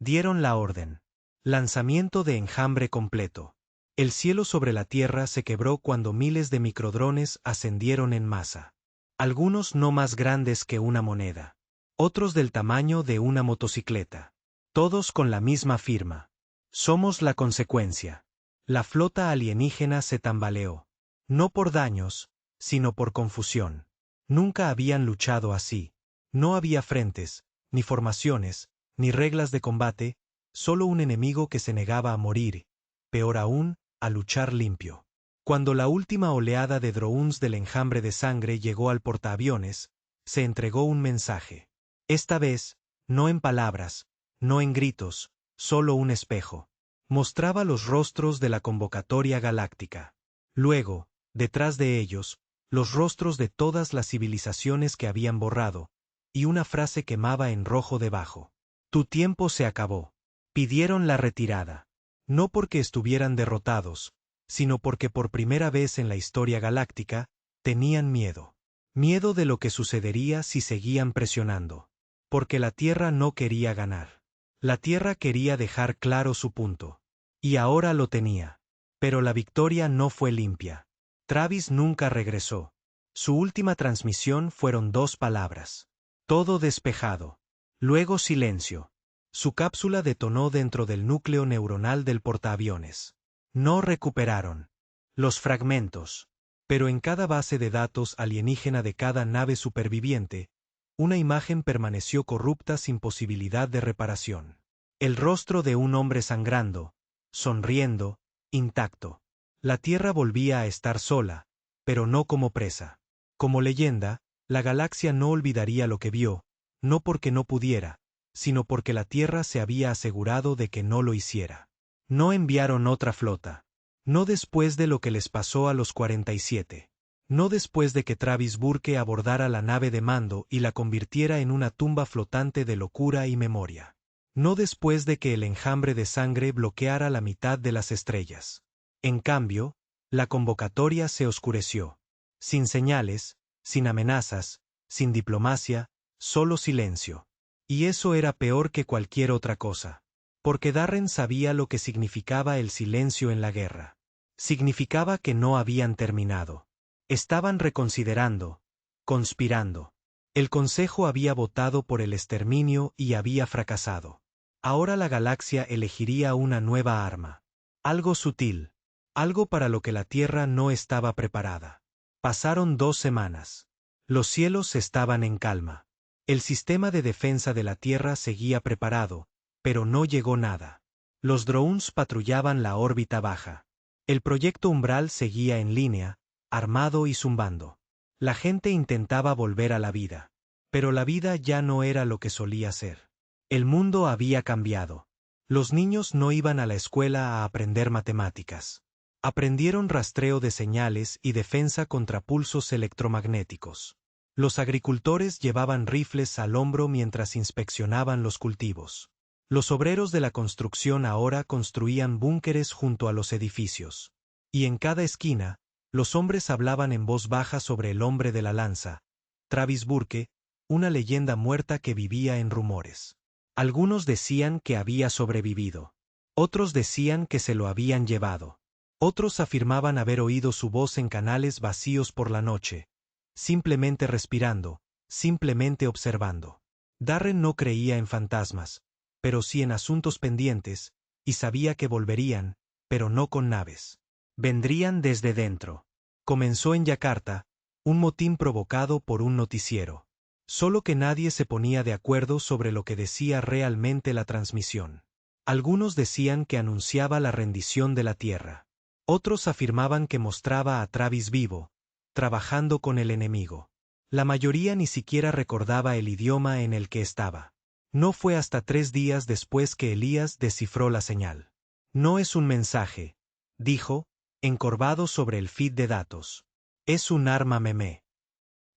Dieron la orden. Lanzamiento de enjambre completo. El cielo sobre la Tierra se quebró cuando miles de microdrones ascendieron en masa. Algunos no más grandes que una moneda. otros del tamaño de una motocicleta. Todos con la misma firma. Somos la consecuencia. La flota alienígena se tambaleó. No por daños, sino por confusión. Nunca habían luchado así. No había frentes, ni formaciones, ni reglas de combate, solo un enemigo que se negaba a morir, peor aún, a luchar limpio. Cuando la última oleada de drones del enjambre de sangre llegó al portaaviones, se entregó un mensaje. Esta vez, no en palabras, no en gritos, solo un espejo. Mostraba los rostros de la convocatoria galáctica. Luego, detrás de ellos, los rostros de todas las civilizaciones que habían borrado, y una frase quemaba en rojo debajo. Tu tiempo se acabó. Pidieron la retirada. No porque estuvieran derrotados, sino porque por primera vez en la historia galáctica, tenían miedo. Miedo de lo que sucedería si seguían presionando. Porque la Tierra no quería ganar. La Tierra quería dejar claro su punto. Y ahora lo tenía. Pero la victoria no fue limpia. Travis nunca regresó. Su última transmisión fueron 2 palabras. Todo despejado. Luego silencio. Su cápsula detonó dentro del núcleo neuronal del portaaviones. No recuperaron los fragmentos. Pero en cada base de datos alienígena de cada nave superviviente, una imagen permaneció corrupta sin posibilidad de reparación. El rostro de un hombre sangrando, sonriendo, intacto. La Tierra volvía a estar sola, pero no como presa. Como leyenda, la galaxia no olvidaría lo que vio, no porque no pudiera, sino porque la Tierra se había asegurado de que no lo hiciera. No enviaron otra flota. No después de lo que les pasó a los 47. No después de que Travis Burke abordara la nave de mando y la convirtiera en una tumba flotante de locura y memoria. No después de que el enjambre de sangre bloqueara la mitad de las estrellas. En cambio, la convocatoria se oscureció. Sin señales, sin amenazas, sin diplomacia, solo silencio. Y eso era peor que cualquier otra cosa. Porque Darren sabía lo que significaba el silencio en la guerra. Significaba que no habían terminado. Estaban reconsiderando, conspirando. El Consejo había votado por el exterminio y había fracasado. Ahora la galaxia elegiría una nueva arma. Algo sutil. Algo para lo que la Tierra no estaba preparada. Pasaron 2 semanas. Los cielos estaban en calma. El sistema de defensa de la Tierra seguía preparado, pero no llegó nada. Los drones patrullaban la órbita baja. El proyecto Umbral seguía en línea, armado y zumbando. La gente intentaba volver a la vida. Pero la vida ya no era lo que solía ser. El mundo había cambiado. Los niños no iban a la escuela a aprender matemáticas. Aprendieron rastreo de señales y defensa contra pulsos electromagnéticos. Los agricultores llevaban rifles al hombro mientras inspeccionaban los cultivos. Los obreros de la construcción ahora construían búnkeres junto a los edificios. Y en cada esquina, los hombres hablaban en voz baja sobre el hombre de la lanza, Travis Burke, una leyenda muerta que vivía en rumores. Algunos decían que había sobrevivido. Otros decían que se lo habían llevado. Otros afirmaban haber oído su voz en canales vacíos por la noche, simplemente respirando, simplemente observando. Darren no creía en fantasmas, pero sí en asuntos pendientes, y sabía que volverían, pero no con naves. Vendrían desde dentro. Comenzó en Yakarta, un motín provocado por un noticiero. Solo que nadie se ponía de acuerdo sobre lo que decía realmente la transmisión. Algunos decían que anunciaba la rendición de la Tierra. Otros afirmaban que mostraba a Travis vivo, trabajando con el enemigo. La mayoría ni siquiera recordaba el idioma en el que estaba. No fue hasta 3 días después que Elías descifró la señal. No es un mensaje, dijo, encorvado sobre el feed de datos. Es un arma meme.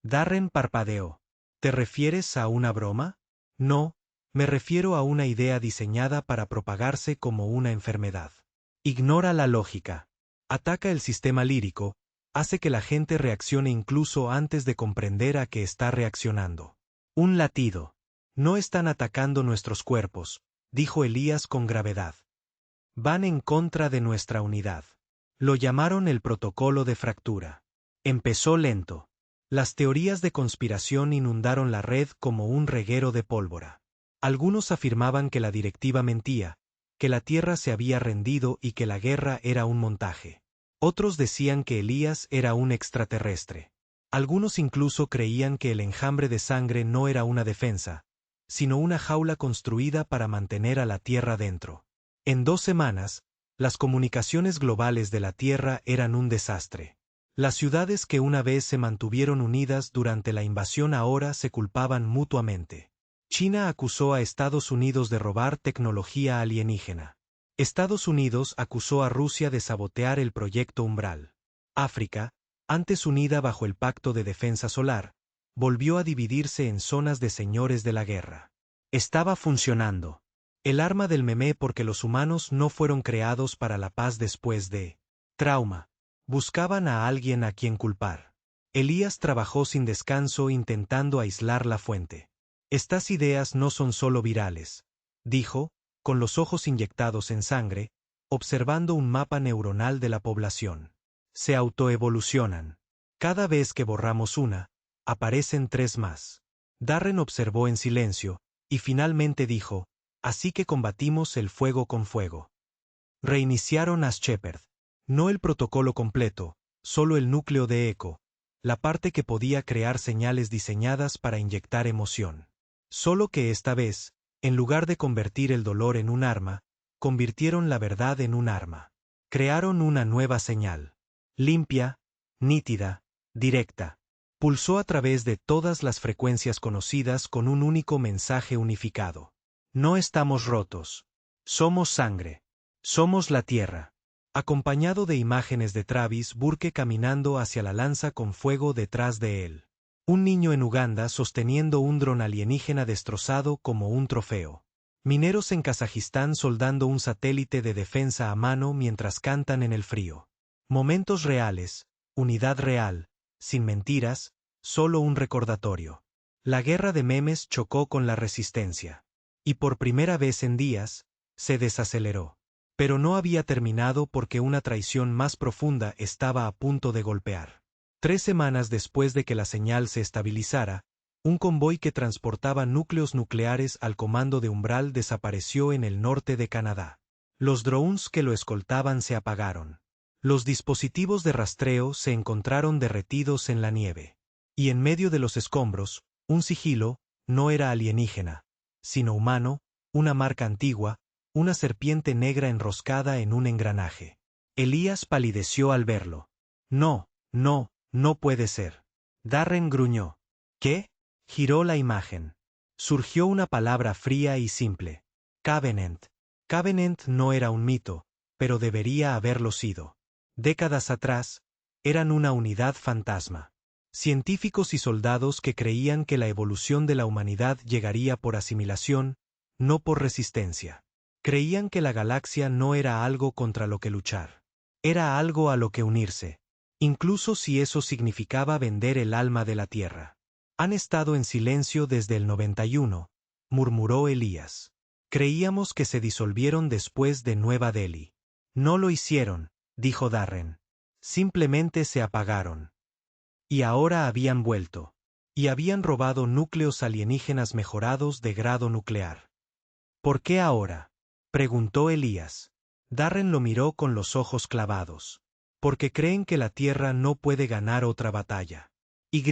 Darren parpadeó. ¿Te refieres a una broma? No, me refiero a una idea diseñada para propagarse como una enfermedad. Ignora la lógica. Ataca el sistema lírico, hace que la gente reaccione incluso antes de comprender a qué está reaccionando. Un latido. No están atacando nuestros cuerpos, dijo Elías con gravedad. Van en contra de nuestra unidad. Lo llamaron el protocolo de fractura. Empezó lento. Las teorías de conspiración inundaron la red como un reguero de pólvora. Algunos afirmaban que la directiva mentía, que la Tierra se había rendido y que la guerra era un montaje. Otros decían que Elías era un extraterrestre. Algunos incluso creían que el enjambre de sangre no era una defensa, sino una jaula construida para mantener a la Tierra dentro. En 2 semanas, las comunicaciones globales de la Tierra eran un desastre. Las ciudades que una vez se mantuvieron unidas durante la invasión ahora se culpaban mutuamente. China acusó a Estados Unidos de robar tecnología alienígena. Estados Unidos acusó a Rusia de sabotear el proyecto Umbral. África, antes unida bajo el Pacto de Defensa Solar, volvió a dividirse en zonas de señores de la guerra. Estaba funcionando. El arma del meme porque los humanos no fueron creados para la paz después de trauma. Buscaban a alguien a quien culpar. Elías trabajó sin descanso intentando aislar la fuente. Estas ideas no son solo virales, dijo, con los ojos inyectados en sangre, observando un mapa neuronal de la población. Se autoevolucionan. Cada vez que borramos una, aparecen 3 más. Darren observó en silencio, y finalmente dijo, así que combatimos el fuego con fuego. Reiniciaron a Shepard. No el protocolo completo, solo el núcleo de eco, la parte que podía crear señales diseñadas para inyectar emoción. Solo que esta vez, en lugar de convertir el dolor en un arma, convirtieron la verdad en un arma. Crearon una nueva señal. Limpia, nítida, directa. Pulsó a través de todas las frecuencias conocidas con un único mensaje unificado. No estamos rotos. Somos sangre. Somos la Tierra. Acompañado de imágenes de Travis Burke caminando hacia la lanza con fuego detrás de él. Un niño en Uganda sosteniendo un dron alienígena destrozado como un trofeo. Mineros en Kazajistán soldando un satélite de defensa a mano mientras cantan en el frío. Momentos reales, unidad real, sin mentiras, solo un recordatorio. La guerra de memes chocó con la resistencia. Y por primera vez en días, se desaceleró. Pero no había terminado porque una traición más profunda estaba a punto de golpear. 3 semanas después de que la señal se estabilizara, un convoy que transportaba núcleos nucleares al comando de Umbral desapareció en el norte de Canadá. Los drones que lo escoltaban se apagaron. Los dispositivos de rastreo se encontraron derretidos en la nieve. Y en medio de los escombros, un sigilo, no era alienígena, sino humano, una marca antigua, una serpiente negra enroscada en un engranaje. Elías palideció al verlo. No, no, no puede ser. Darren gruñó. ¿Qué? Giró la imagen. Surgió una palabra fría y simple. Covenant. Covenant no era un mito, pero debería haberlo sido. Décadas atrás, eran una unidad fantasma. Científicos y soldados que creían que la evolución de la humanidad llegaría por asimilación, no por resistencia. Creían que la galaxia no era algo contra lo que luchar. Era algo a lo que unirse, incluso si eso significaba vender el alma de la Tierra. Han estado en silencio desde el 91, murmuró Elías. Creíamos que se disolvieron después de Nueva Delhi. No lo hicieron, dijo Darren. Simplemente se apagaron. Y ahora habían vuelto. Y habían robado núcleos alienígenas mejorados de grado nuclear. ¿Por qué ahora?, preguntó Elías. Darren lo miró con los ojos clavados. Porque creen que la Tierra no puede ganar otra batalla. Y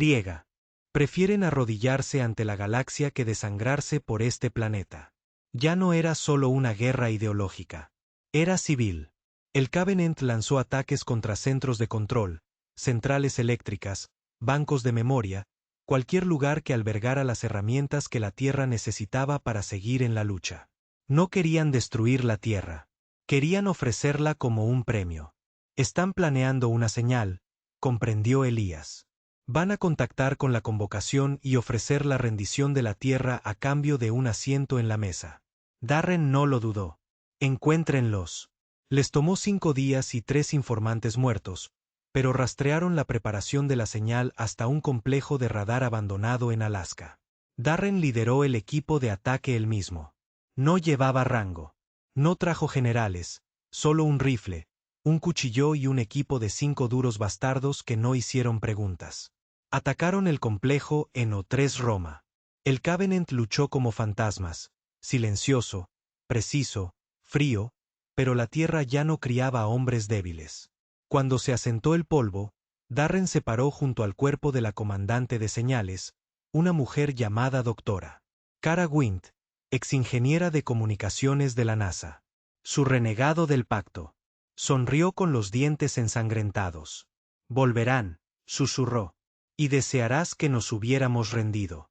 prefieren arrodillarse ante la galaxia que desangrarse por este planeta. Ya no era solo una guerra ideológica. Era civil. El Covenant lanzó ataques contra centros de control, centrales eléctricas, bancos de memoria, cualquier lugar que albergara las herramientas que la Tierra necesitaba para seguir en la lucha. No querían destruir la Tierra. Querían ofrecerla como un premio. Están planeando una señal, comprendió Elías. Van a contactar con la convocación y ofrecer la rendición de la Tierra a cambio de un asiento en la mesa. Darren no lo dudó. Encuéntrenlos. Les tomó 5 días y 3 informantes muertos, pero rastrearon la preparación de la señal hasta un complejo de radar abandonado en Alaska. Darren lideró el equipo de ataque él mismo. No llevaba rango. No trajo generales, solo un rifle, un cuchillo y un equipo de 5 duros bastardos que no hicieron preguntas. Atacaron el complejo en O3 Roma. El Covenant luchó como fantasmas, silencioso, preciso, frío, pero la tierra ya no criaba a hombres débiles. Cuando se asentó el polvo, Darren se paró junto al cuerpo de la comandante de señales, una mujer llamada doctora Kara Wint, exingeniera de comunicaciones de la NASA. Su renegado del pacto. Sonrió con los dientes ensangrentados. Volverán, susurró. Y desearás que nos hubiéramos rendido.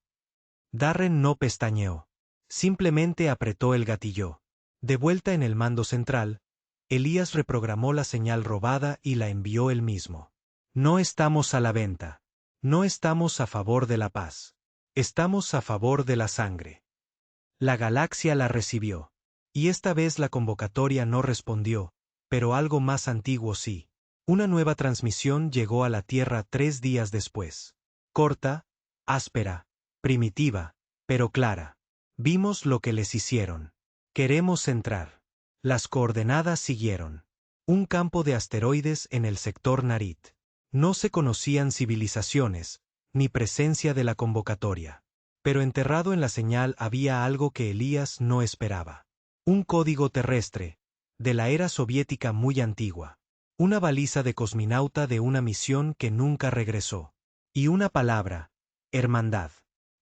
Darren no pestañeó. Simplemente apretó el gatillo. De vuelta en el mando central, Elías reprogramó la señal robada y la envió él mismo. No estamos a la venta. No estamos a favor de la paz. Estamos a favor de la sangre. La galaxia la recibió. Y esta vez la convocatoria no respondió, pero algo más antiguo sí. Una nueva transmisión llegó a la Tierra 3 días después. Corta, áspera, primitiva, pero clara. Vimos lo que les hicieron. Queremos entrar. Las coordenadas siguieron. Un campo de asteroides en el sector Narit. No se conocían civilizaciones, ni presencia de la convocatoria. Pero enterrado en la señal había algo que Elías no esperaba. Un código terrestre, de la era soviética muy antigua. Una baliza de cosminauta de una misión que nunca regresó. Y una palabra, hermandad.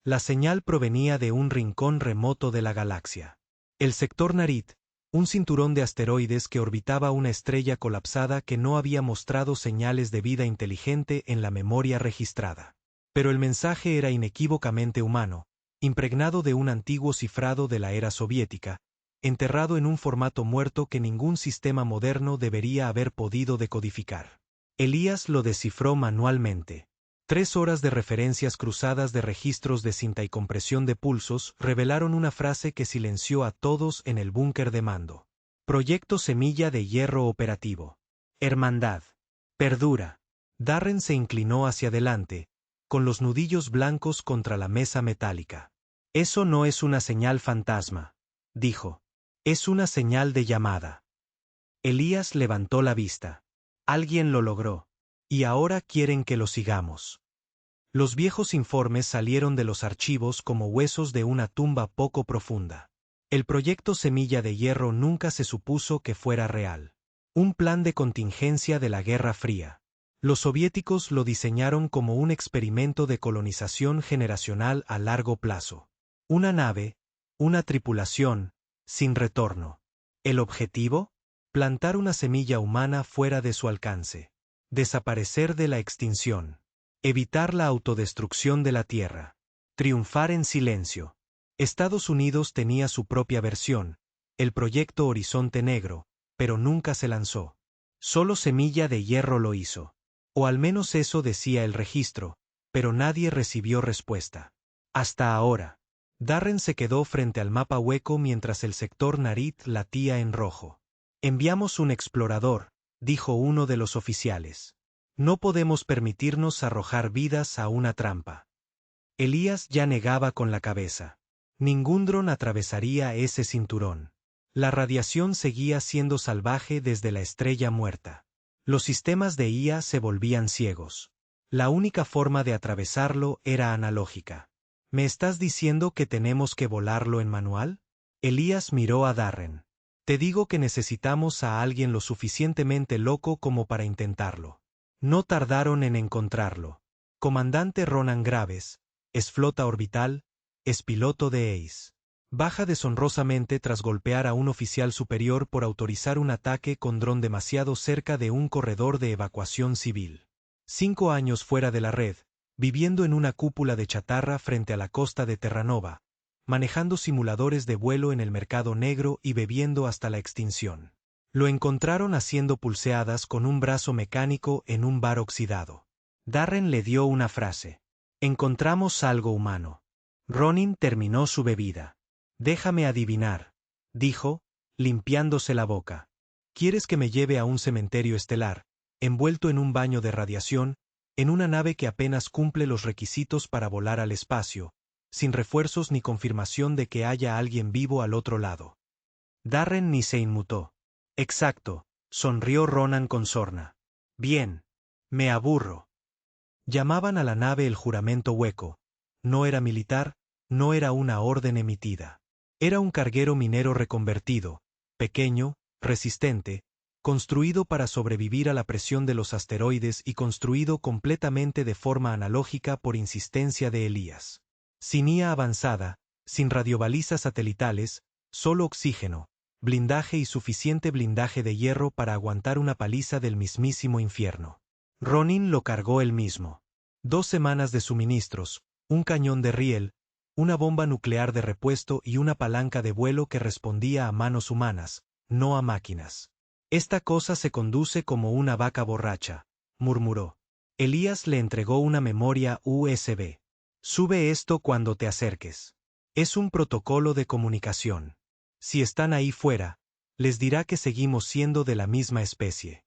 La señal provenía de un rincón remoto de la galaxia. El sector Narit, un cinturón de asteroides que orbitaba una estrella colapsada que no había mostrado señales de vida inteligente en la memoria registrada. Pero el mensaje era inequívocamente humano, impregnado de un antiguo cifrado de la era soviética, enterrado en un formato muerto que ningún sistema moderno debería haber podido decodificar. Elías lo descifró manualmente. 3 horas de referencias cruzadas de registros de cinta y compresión de pulsos revelaron una frase que silenció a todos en el búnker de mando. Proyecto Semilla de Hierro Operativo. Hermandad. Perdura. Darren se inclinó hacia adelante, con los nudillos blancos contra la mesa metálica. Eso no es una señal fantasma, dijo. Es una señal de llamada. Elías levantó la vista. Alguien lo logró. Y ahora quieren que lo sigamos. Los viejos informes salieron de los archivos como huesos de una tumba poco profunda. El proyecto Semilla de Hierro nunca se supuso que fuera real. Un plan de contingencia de la Guerra Fría. Los soviéticos lo diseñaron como un experimento de colonización generacional a largo plazo. Una nave, una tripulación, sin retorno. ¿El objetivo? Plantar una semilla humana fuera de su alcance. Desaparecer de la extinción. Evitar la autodestrucción de la Tierra. Triunfar en silencio. Estados Unidos tenía su propia versión, el proyecto Horizonte Negro, pero nunca se lanzó. Solo Semilla de Hierro lo hizo. O al menos eso decía el registro, pero nadie recibió respuesta. Hasta ahora. Darren se quedó frente al mapa hueco mientras el sector Narit latía en rojo. Enviamos un explorador, dijo uno de los oficiales. No podemos permitirnos arrojar vidas a una trampa. Elías ya negaba con la cabeza. Ningún dron atravesaría ese cinturón. La radiación seguía siendo salvaje desde la estrella muerta. Los sistemas de IA se volvían ciegos. La única forma de atravesarlo era analógica. ¿Me estás diciendo que tenemos que volarlo en manual? Elías miró a Darren. Te digo que necesitamos a alguien lo suficientemente loco como para intentarlo. No tardaron en encontrarlo. Comandante Ronan Graves, es flota orbital, es piloto de Ace. Baja deshonrosamente tras golpear a un oficial superior por autorizar un ataque con dron demasiado cerca de un corredor de evacuación civil. 5 años fuera de la red, viviendo en una cúpula de chatarra frente a la costa de Terranova, manejando simuladores de vuelo en el mercado negro y bebiendo hasta la extinción. Lo encontraron haciendo pulseadas con un brazo mecánico en un bar oxidado. Darren le dio una frase. Encontramos algo humano. Ronin terminó su bebida. Déjame adivinar, dijo, limpiándose la boca. ¿Quieres que me lleve a un cementerio estelar, envuelto en un baño de radiación, en una nave que apenas cumple los requisitos para volar al espacio, sin refuerzos ni confirmación de que haya alguien vivo al otro lado? Darren ni se inmutó. Exacto, sonrió Ronan con sorna. Bien. Me aburro. Llamaban a la nave el juramento hueco. No era militar, no era una orden emitida. Era un carguero minero reconvertido, pequeño, resistente, construido para sobrevivir a la presión de los asteroides y construido completamente de forma analógica por insistencia de Elías. Sin IA avanzada, sin radiobalizas satelitales, solo oxígeno, blindaje y suficiente blindaje de hierro para aguantar una paliza del mismísimo infierno. Ronin lo cargó él mismo. 2 semanas de suministros, un cañón de riel, una bomba nuclear de repuesto y una palanca de vuelo que respondía a manos humanas, no a máquinas. Esta cosa se conduce como una vaca borracha, murmuró. Elías le entregó una memoria USB. Sube esto cuando te acerques. Es un protocolo de comunicación. Si están ahí fuera, les dirá que seguimos siendo de la misma especie.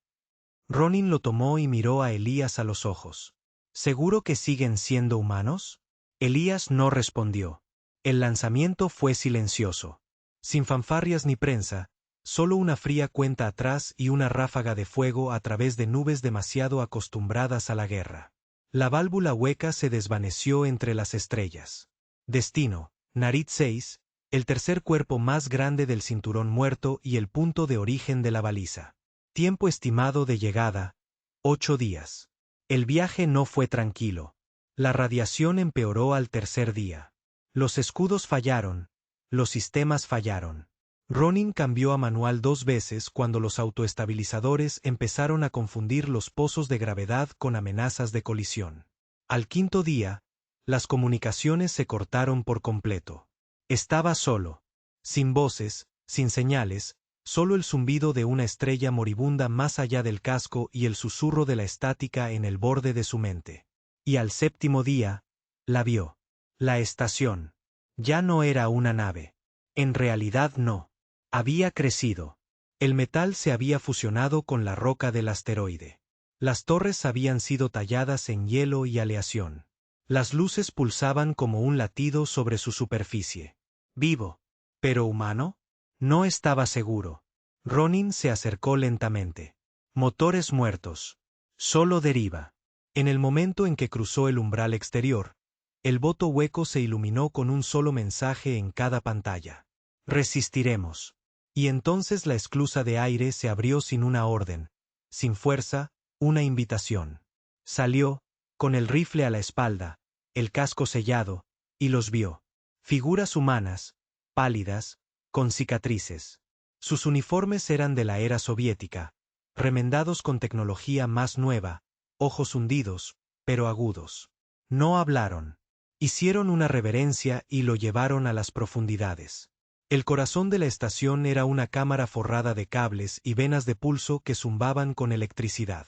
Ronin lo tomó y miró a Elías a los ojos. ¿Seguro que siguen siendo humanos? Elías no respondió. El lanzamiento fue silencioso. Sin fanfarrias ni prensa, solo una fría cuenta atrás y una ráfaga de fuego a través de nubes demasiado acostumbradas a la guerra. La válvula hueca se desvaneció entre las estrellas. Destino, Nariz 6, el tercer cuerpo más grande del cinturón muerto y el punto de origen de la baliza. Tiempo estimado de llegada, 8 días. El viaje no fue tranquilo. La radiación empeoró al tercer día. Los escudos fallaron, los sistemas fallaron. Ronin cambió a manual 2 veces cuando los autoestabilizadores empezaron a confundir los pozos de gravedad con amenazas de colisión. Al 5.º día, las comunicaciones se cortaron por completo. Estaba solo, sin voces, sin señales, solo el zumbido de una estrella moribunda más allá del casco y el susurro de la estática en el borde de su mente. Y al 7.º día, la vio. La estación. Ya no era una nave. En realidad no. Había crecido. El metal se había fusionado con la roca del asteroide. Las torres habían sido talladas en hielo y aleación. Las luces pulsaban como un latido sobre su superficie. ¿Vivo? ¿Pero humano? No estaba seguro. Ronin se acercó lentamente. Motores muertos. Solo deriva. En el momento en que cruzó el umbral exterior, el voto hueco se iluminó con un solo mensaje en cada pantalla. Resistiremos. Y entonces la esclusa de aire se abrió sin una orden, sin fuerza, una invitación. Salió, con el rifle a la espalda, el casco sellado, y los vio. Figuras humanas, pálidas, con cicatrices. Sus uniformes eran de la era soviética, remendados con tecnología más nueva, ojos hundidos, pero agudos. No hablaron. Hicieron una reverencia y lo llevaron a las profundidades. El corazón de la estación era una cámara forrada de cables y venas de pulso que zumbaban con electricidad.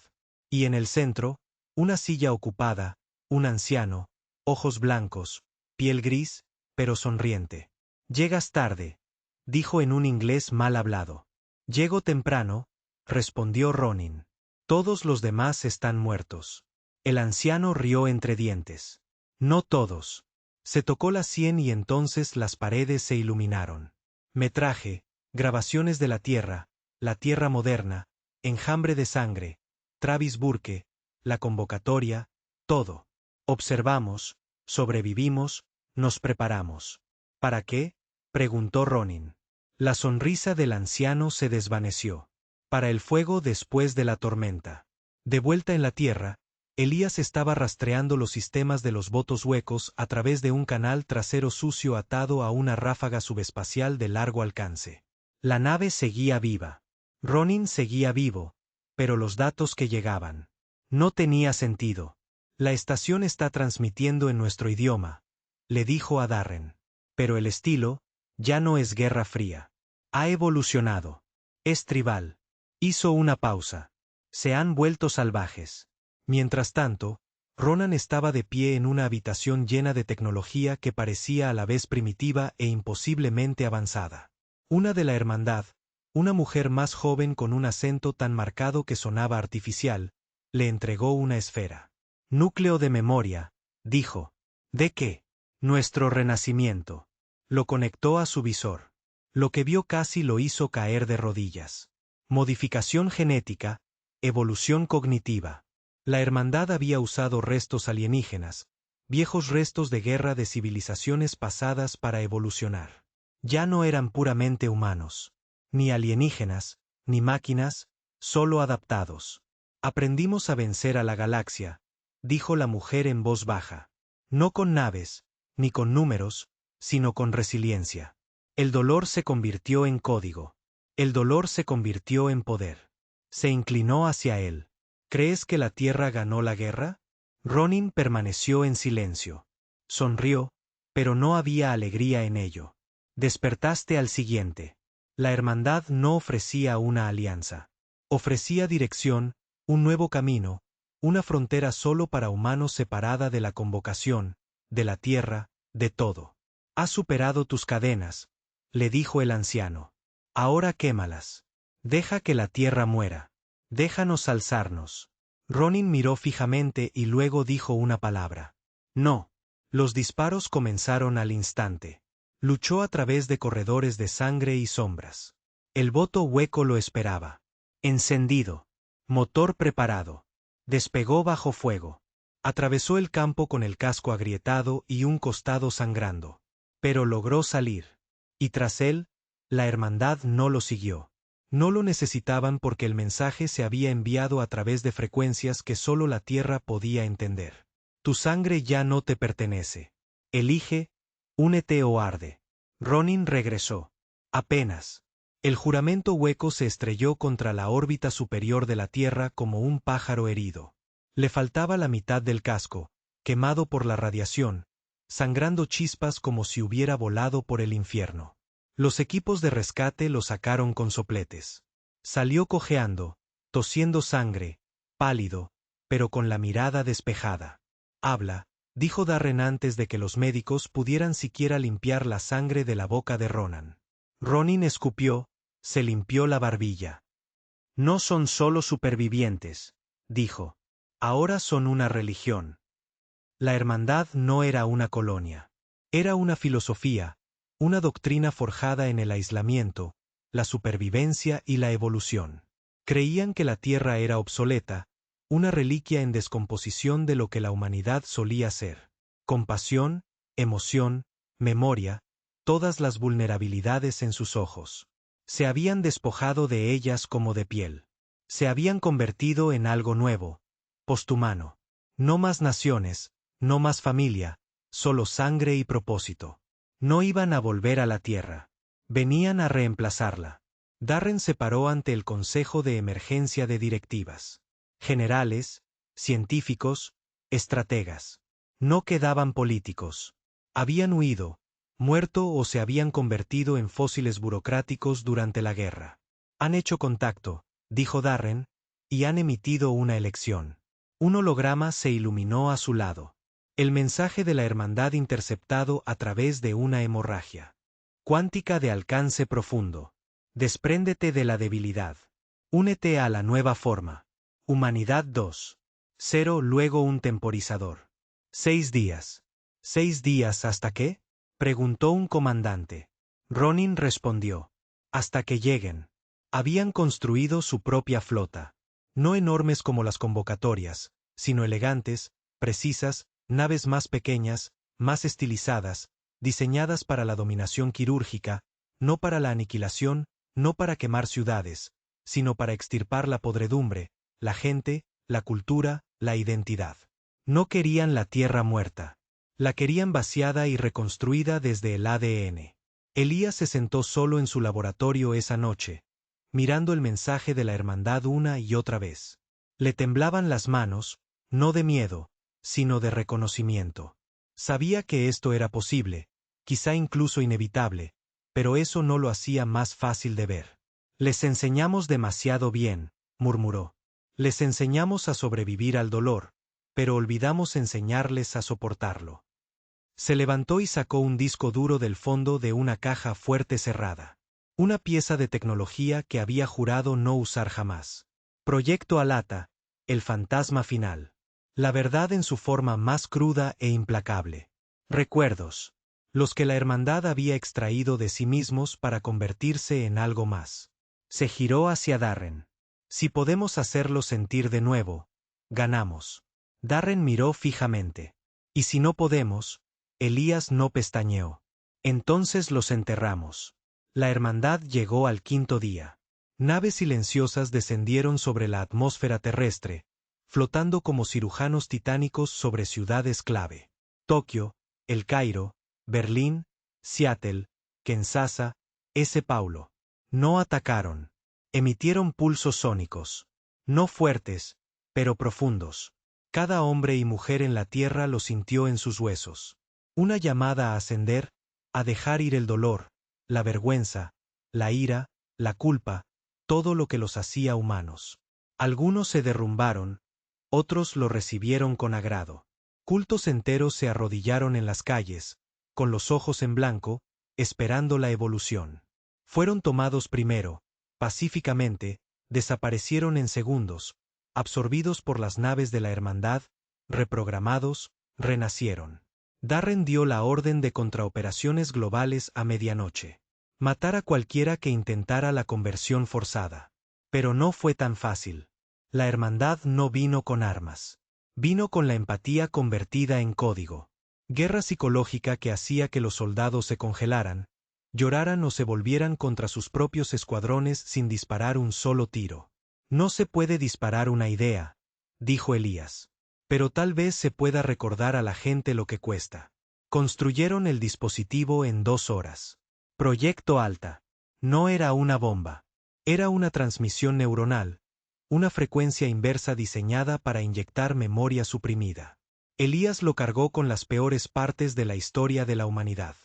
Y en el centro, una silla ocupada, un anciano, ojos blancos, piel gris, pero sonriente. «Llegas tarde», dijo en un inglés mal hablado. «Llego temprano», respondió Ronin. «Todos los demás están muertos». El anciano rió entre dientes. «No todos». Se tocó la sien y entonces las paredes se iluminaron. Metraje, grabaciones de la Tierra moderna, enjambre de sangre, Travis Burke, la convocatoria, todo. Observamos, sobrevivimos, nos preparamos. ¿Para qué?, preguntó Ronin. La sonrisa del anciano se desvaneció. Para el fuego después de la tormenta. De vuelta en la Tierra, Elías estaba rastreando los sistemas de los votos huecos a través de un canal trasero sucio atado a una ráfaga subespacial de largo alcance. La nave seguía viva. Ronin seguía vivo, pero los datos que llegaban. No tenía sentido. «La estación está transmitiendo en nuestro idioma», le dijo a Darren. «Pero el estilo, ya no es Guerra Fría. Ha evolucionado. Es tribal». Hizo una pausa. «Se han vuelto salvajes». Mientras tanto, Ronan estaba de pie en una habitación llena de tecnología que parecía a la vez primitiva e imposiblemente avanzada. Una de la hermandad, una mujer más joven con un acento tan marcado que sonaba artificial, le entregó una esfera. «Núcleo de memoria», dijo. «¿De qué?» «Nuestro renacimiento». Lo conectó a su visor. Lo que vio casi lo hizo caer de rodillas. Modificación genética, evolución cognitiva. La hermandad había usado restos alienígenas, viejos restos de guerra de civilizaciones pasadas para evolucionar. Ya no eran puramente humanos, ni alienígenas, ni máquinas, solo adaptados. Aprendimos a vencer a la galaxia, dijo la mujer en voz baja. No con naves, ni con números, sino con resiliencia. El dolor se convirtió en código. El dolor se convirtió en poder. Se inclinó hacia él. ¿Crees que la Tierra ganó la guerra? Ronin permaneció en silencio. Sonrió, pero no había alegría en ello. Despertaste al siguiente. La hermandad no ofrecía una alianza. Ofrecía dirección, un nuevo camino, una frontera solo para humanos separada de la convocación, de la tierra, de todo. Has superado tus cadenas, le dijo el anciano. Ahora quémalas. Deja que la tierra muera. Déjanos alzarnos. Ronin miró fijamente y luego dijo una palabra. No. Los disparos comenzaron al instante. Luchó a través de corredores de sangre y sombras. El voto hueco lo esperaba. Encendido. Motor preparado. Despegó bajo fuego. Atravesó el campo con el casco agrietado y un costado sangrando. Pero logró salir. Y tras él, la hermandad no lo siguió. No lo necesitaban porque el mensaje se había enviado a través de frecuencias que solo la Tierra podía entender. Tu sangre ya no te pertenece. Elige, únete o arde. Ronin regresó. Apenas. El juramento hueco se estrelló contra la órbita superior de la Tierra como un pájaro herido. Le faltaba la mitad del casco, quemado por la radiación, sangrando chispas como si hubiera volado por el infierno. Los equipos de rescate lo sacaron con sopletes. Salió cojeando, tosiendo sangre, pálido, pero con la mirada despejada. Habla, dijo Darren antes de que los médicos pudieran siquiera limpiar la sangre de la boca de Ronan. Ronin escupió, se limpió la barbilla. No son solo supervivientes, dijo. Ahora son una religión. La hermandad no era una colonia. Era una filosofía, una doctrina forjada en el aislamiento, la supervivencia y la evolución. Creían que la Tierra era obsoleta, una reliquia en descomposición de lo que la humanidad solía ser. Compasión, emoción, memoria, todas las vulnerabilidades en sus ojos. Se habían despojado de ellas como de piel. Se habían convertido en algo nuevo, posthumano. No más naciones, no más familia, solo sangre y propósito. No iban a volver a la Tierra. Venían a reemplazarla. Darren se paró ante el Consejo de Emergencia de Directivas. Generales, científicos, estrategas. No quedaban políticos. Habían huido, muerto o se habían convertido en fósiles burocráticos durante la guerra. Han hecho contacto, dijo Darren, y han emitido una elección. Un holograma se iluminó a su lado. El mensaje de la hermandad interceptado a través de una hemorragia. Cuántica de alcance profundo. Despréndete de la debilidad. Únete a la nueva forma. Humanidad 2. 0 luego un temporizador. 6 días. ¿6 días hasta qué? Preguntó un comandante. Ronin respondió. Hasta que lleguen. Habían construido su propia flota. No enormes como las convocatorias, sino elegantes, precisas, naves más pequeñas, más estilizadas, diseñadas para la dominación quirúrgica, no para la aniquilación, no para quemar ciudades, sino para extirpar la podredumbre, la gente, la cultura, la identidad. No querían la tierra muerta. La querían vaciada y reconstruida desde el ADN. Elías se sentó solo en su laboratorio esa noche, mirando el mensaje de la hermandad una y otra vez. Le temblaban las manos, no de miedo, sino de reconocimiento. Sabía que esto era posible, quizá incluso inevitable, pero eso no lo hacía más fácil de ver. Les enseñamos demasiado bien, murmuró. Les enseñamos a sobrevivir al dolor, pero olvidamos enseñarles a soportarlo. Se levantó y sacó un disco duro del fondo de una caja fuerte cerrada. Una pieza de tecnología que había jurado no usar jamás. Proyecto Alata, el fantasma final. La verdad en su forma más cruda e implacable. Recuerdos. Los que la hermandad había extraído de sí mismos para convertirse en algo más. Se giró hacia Darren. Si podemos hacerlo sentir de nuevo, ganamos. Darren miró fijamente. ¿Y si no podemos? Elías no pestañeó. Entonces los enterramos. La hermandad llegó al quinto día. Naves silenciosas descendieron sobre la atmósfera terrestre, flotando como cirujanos titánicos sobre ciudades clave. Tokio, El Cairo, Berlín, Seattle, Kinshasa, S. Paulo. No atacaron. Emitieron pulsos sónicos. No fuertes, pero profundos. Cada hombre y mujer en la tierra lo sintió en sus huesos. Una llamada a ascender, a dejar ir el dolor, la vergüenza, la ira, la culpa, todo lo que los hacía humanos. Algunos se derrumbaron, otros lo recibieron con agrado. Cultos enteros se arrodillaron en las calles, con los ojos en blanco, esperando la evolución. Fueron tomados primero, pacíficamente, desaparecieron en segundos, absorbidos por las naves de la hermandad, reprogramados, renacieron. Darren dio la orden de contraoperaciones globales a medianoche. Matar a cualquiera que intentara la conversión forzada. Pero no fue tan fácil. La hermandad no vino con armas. Vino con la empatía convertida en código. Guerra psicológica que hacía que los soldados se congelaran, lloraran o se volvieran contra sus propios escuadrones sin disparar un solo tiro. No se puede disparar una idea, dijo Elías. Pero tal vez se pueda recordar a la gente lo que cuesta. Construyeron el dispositivo en 2 horas. Proyecto Alta. No era una bomba. Era una transmisión neuronal, una frecuencia inversa diseñada para inyectar memoria suprimida. Elías lo cargó con las peores partes de la historia de la humanidad.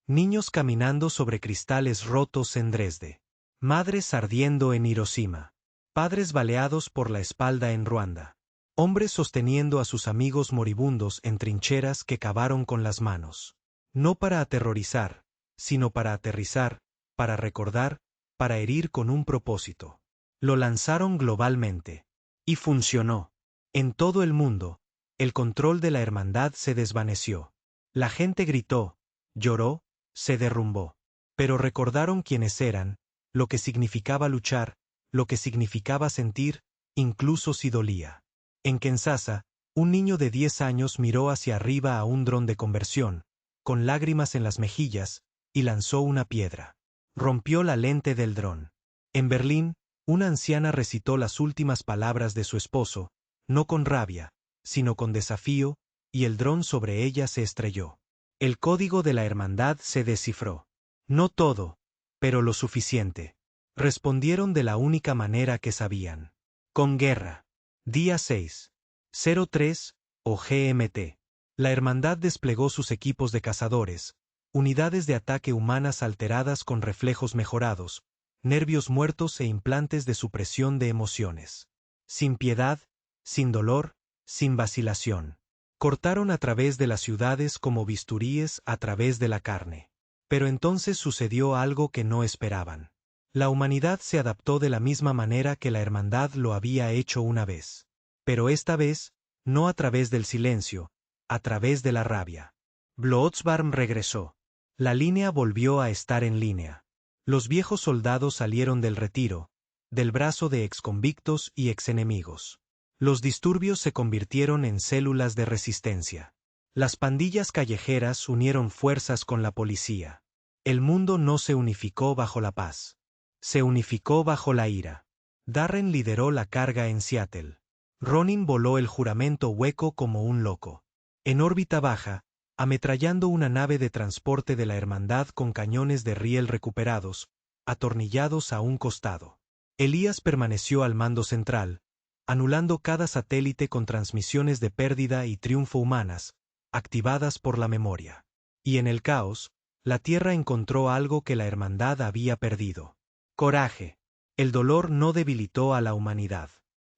Niños caminando sobre cristales rotos en Dresde. Madres ardiendo en Hiroshima. Padres baleados por la espalda en Ruanda. Hombres sosteniendo a sus amigos moribundos en trincheras que cavaron con las manos. No para aterrorizar, sino para aterrizar, para recordar, para herir con un propósito. Lo lanzaron globalmente. Y funcionó. En todo el mundo, el control de la hermandad se desvaneció. La gente gritó, lloró, se derrumbó. Pero recordaron quiénes eran, lo que significaba luchar, lo que significaba sentir, incluso si dolía. En Kinshasa, un niño de 10 años miró hacia arriba a un dron de conversión, con lágrimas en las mejillas, y lanzó una piedra. Rompió la lente del dron. En Berlín, una anciana recitó las últimas palabras de su esposo, no con rabia, sino con desafío, y el dron sobre ella se estrelló. El código de la hermandad se descifró. No todo, pero lo suficiente. Respondieron de la única manera que sabían. Con guerra. Día 6. 03, o GMT. La hermandad desplegó sus equipos de cazadores, unidades de ataque humanas alteradas con reflejos mejorados, nervios muertos e implantes de supresión de emociones. Sin piedad, sin dolor, sin vacilación. Cortaron a través de las ciudades como bisturíes a través de la carne. Pero entonces sucedió algo que no esperaban. La humanidad se adaptó de la misma manera que la hermandad lo había hecho una vez. Pero esta vez, no a través del silencio, a través de la rabia. Bloodsbarm regresó. La línea volvió a estar en línea. Los viejos soldados salieron del retiro, del brazo de exconvictos y exenemigos. Los disturbios se convirtieron en células de resistencia. Las pandillas callejeras unieron fuerzas con la policía. El mundo no se unificó bajo la paz. Se unificó bajo la ira. Darren lideró la carga en Seattle. Ronin voló el juramento hueco como un loco. En órbita baja, ametrallando una nave de transporte de la hermandad con cañones de riel recuperados, atornillados a un costado. Elías permaneció al mando central, anulando cada satélite con transmisiones de pérdida y triunfo humanas, activadas por la memoria. Y en el caos, la Tierra encontró algo que la hermandad había perdido. Coraje. El dolor no debilitó a la humanidad.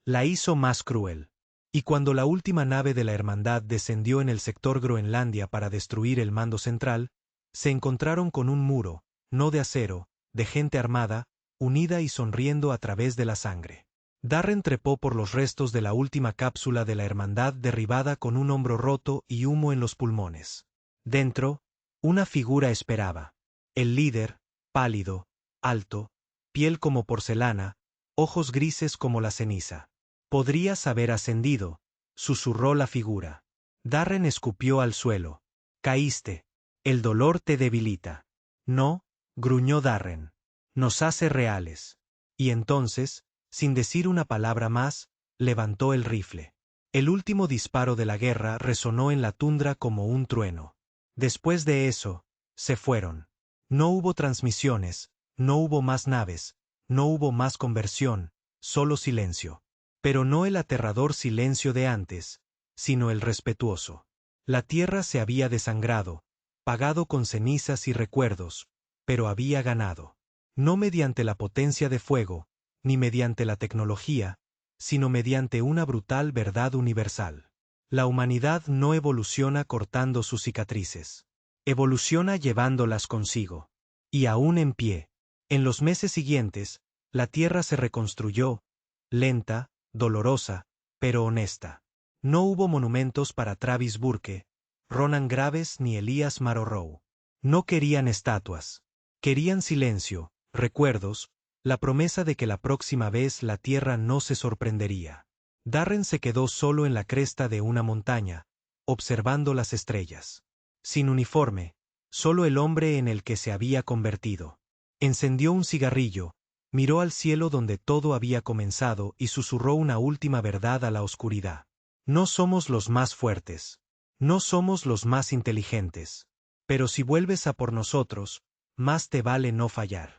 La hizo más cruel. Y cuando la última nave de la hermandad descendió en el sector Groenlandia para destruir el mando central, se encontraron con un muro, no de acero, de gente armada, unida y sonriendo a través de la sangre. Darren trepó por los restos de la última cápsula de la hermandad derribada con un hombro roto y humo en los pulmones. Dentro, una figura esperaba. El líder, pálido, alto, piel como porcelana, ojos grises como la ceniza. Podrías haber ascendido, susurró la figura. Darren escupió al suelo. Caíste. El dolor te debilita. No, gruñó Darren. Nos hace reales. Y entonces, sin decir una palabra más, levantó el rifle. El último disparo de la guerra resonó en la tundra como un trueno. Después de eso, se fueron. No hubo transmisiones, no hubo más naves, no hubo más conversión, solo silencio. Pero no el aterrador silencio de antes, sino el respetuoso. La tierra se había desangrado, pagado con cenizas y recuerdos, pero había ganado. No mediante la potencia de fuego, ni mediante la tecnología, sino mediante una brutal verdad universal. La humanidad no evoluciona cortando sus cicatrices. Evoluciona llevándolas consigo. Y aún en pie. En los meses siguientes, la tierra se reconstruyó, lenta, dolorosa, pero honesta. No hubo monumentos para Travis Burke, Ronan Graves ni Elías Marorrow. No querían estatuas. Querían silencio, recuerdos, la promesa de que la próxima vez la tierra no se sorprendería. Darren se quedó solo en la cresta de una montaña, observando las estrellas. Sin uniforme, solo el hombre en el que se había convertido. Encendió un cigarrillo, miró al cielo donde todo había comenzado y susurró una última verdad a la oscuridad. No somos los más fuertes. No somos los más inteligentes. Pero si vuelves a por nosotros, más te vale no fallar.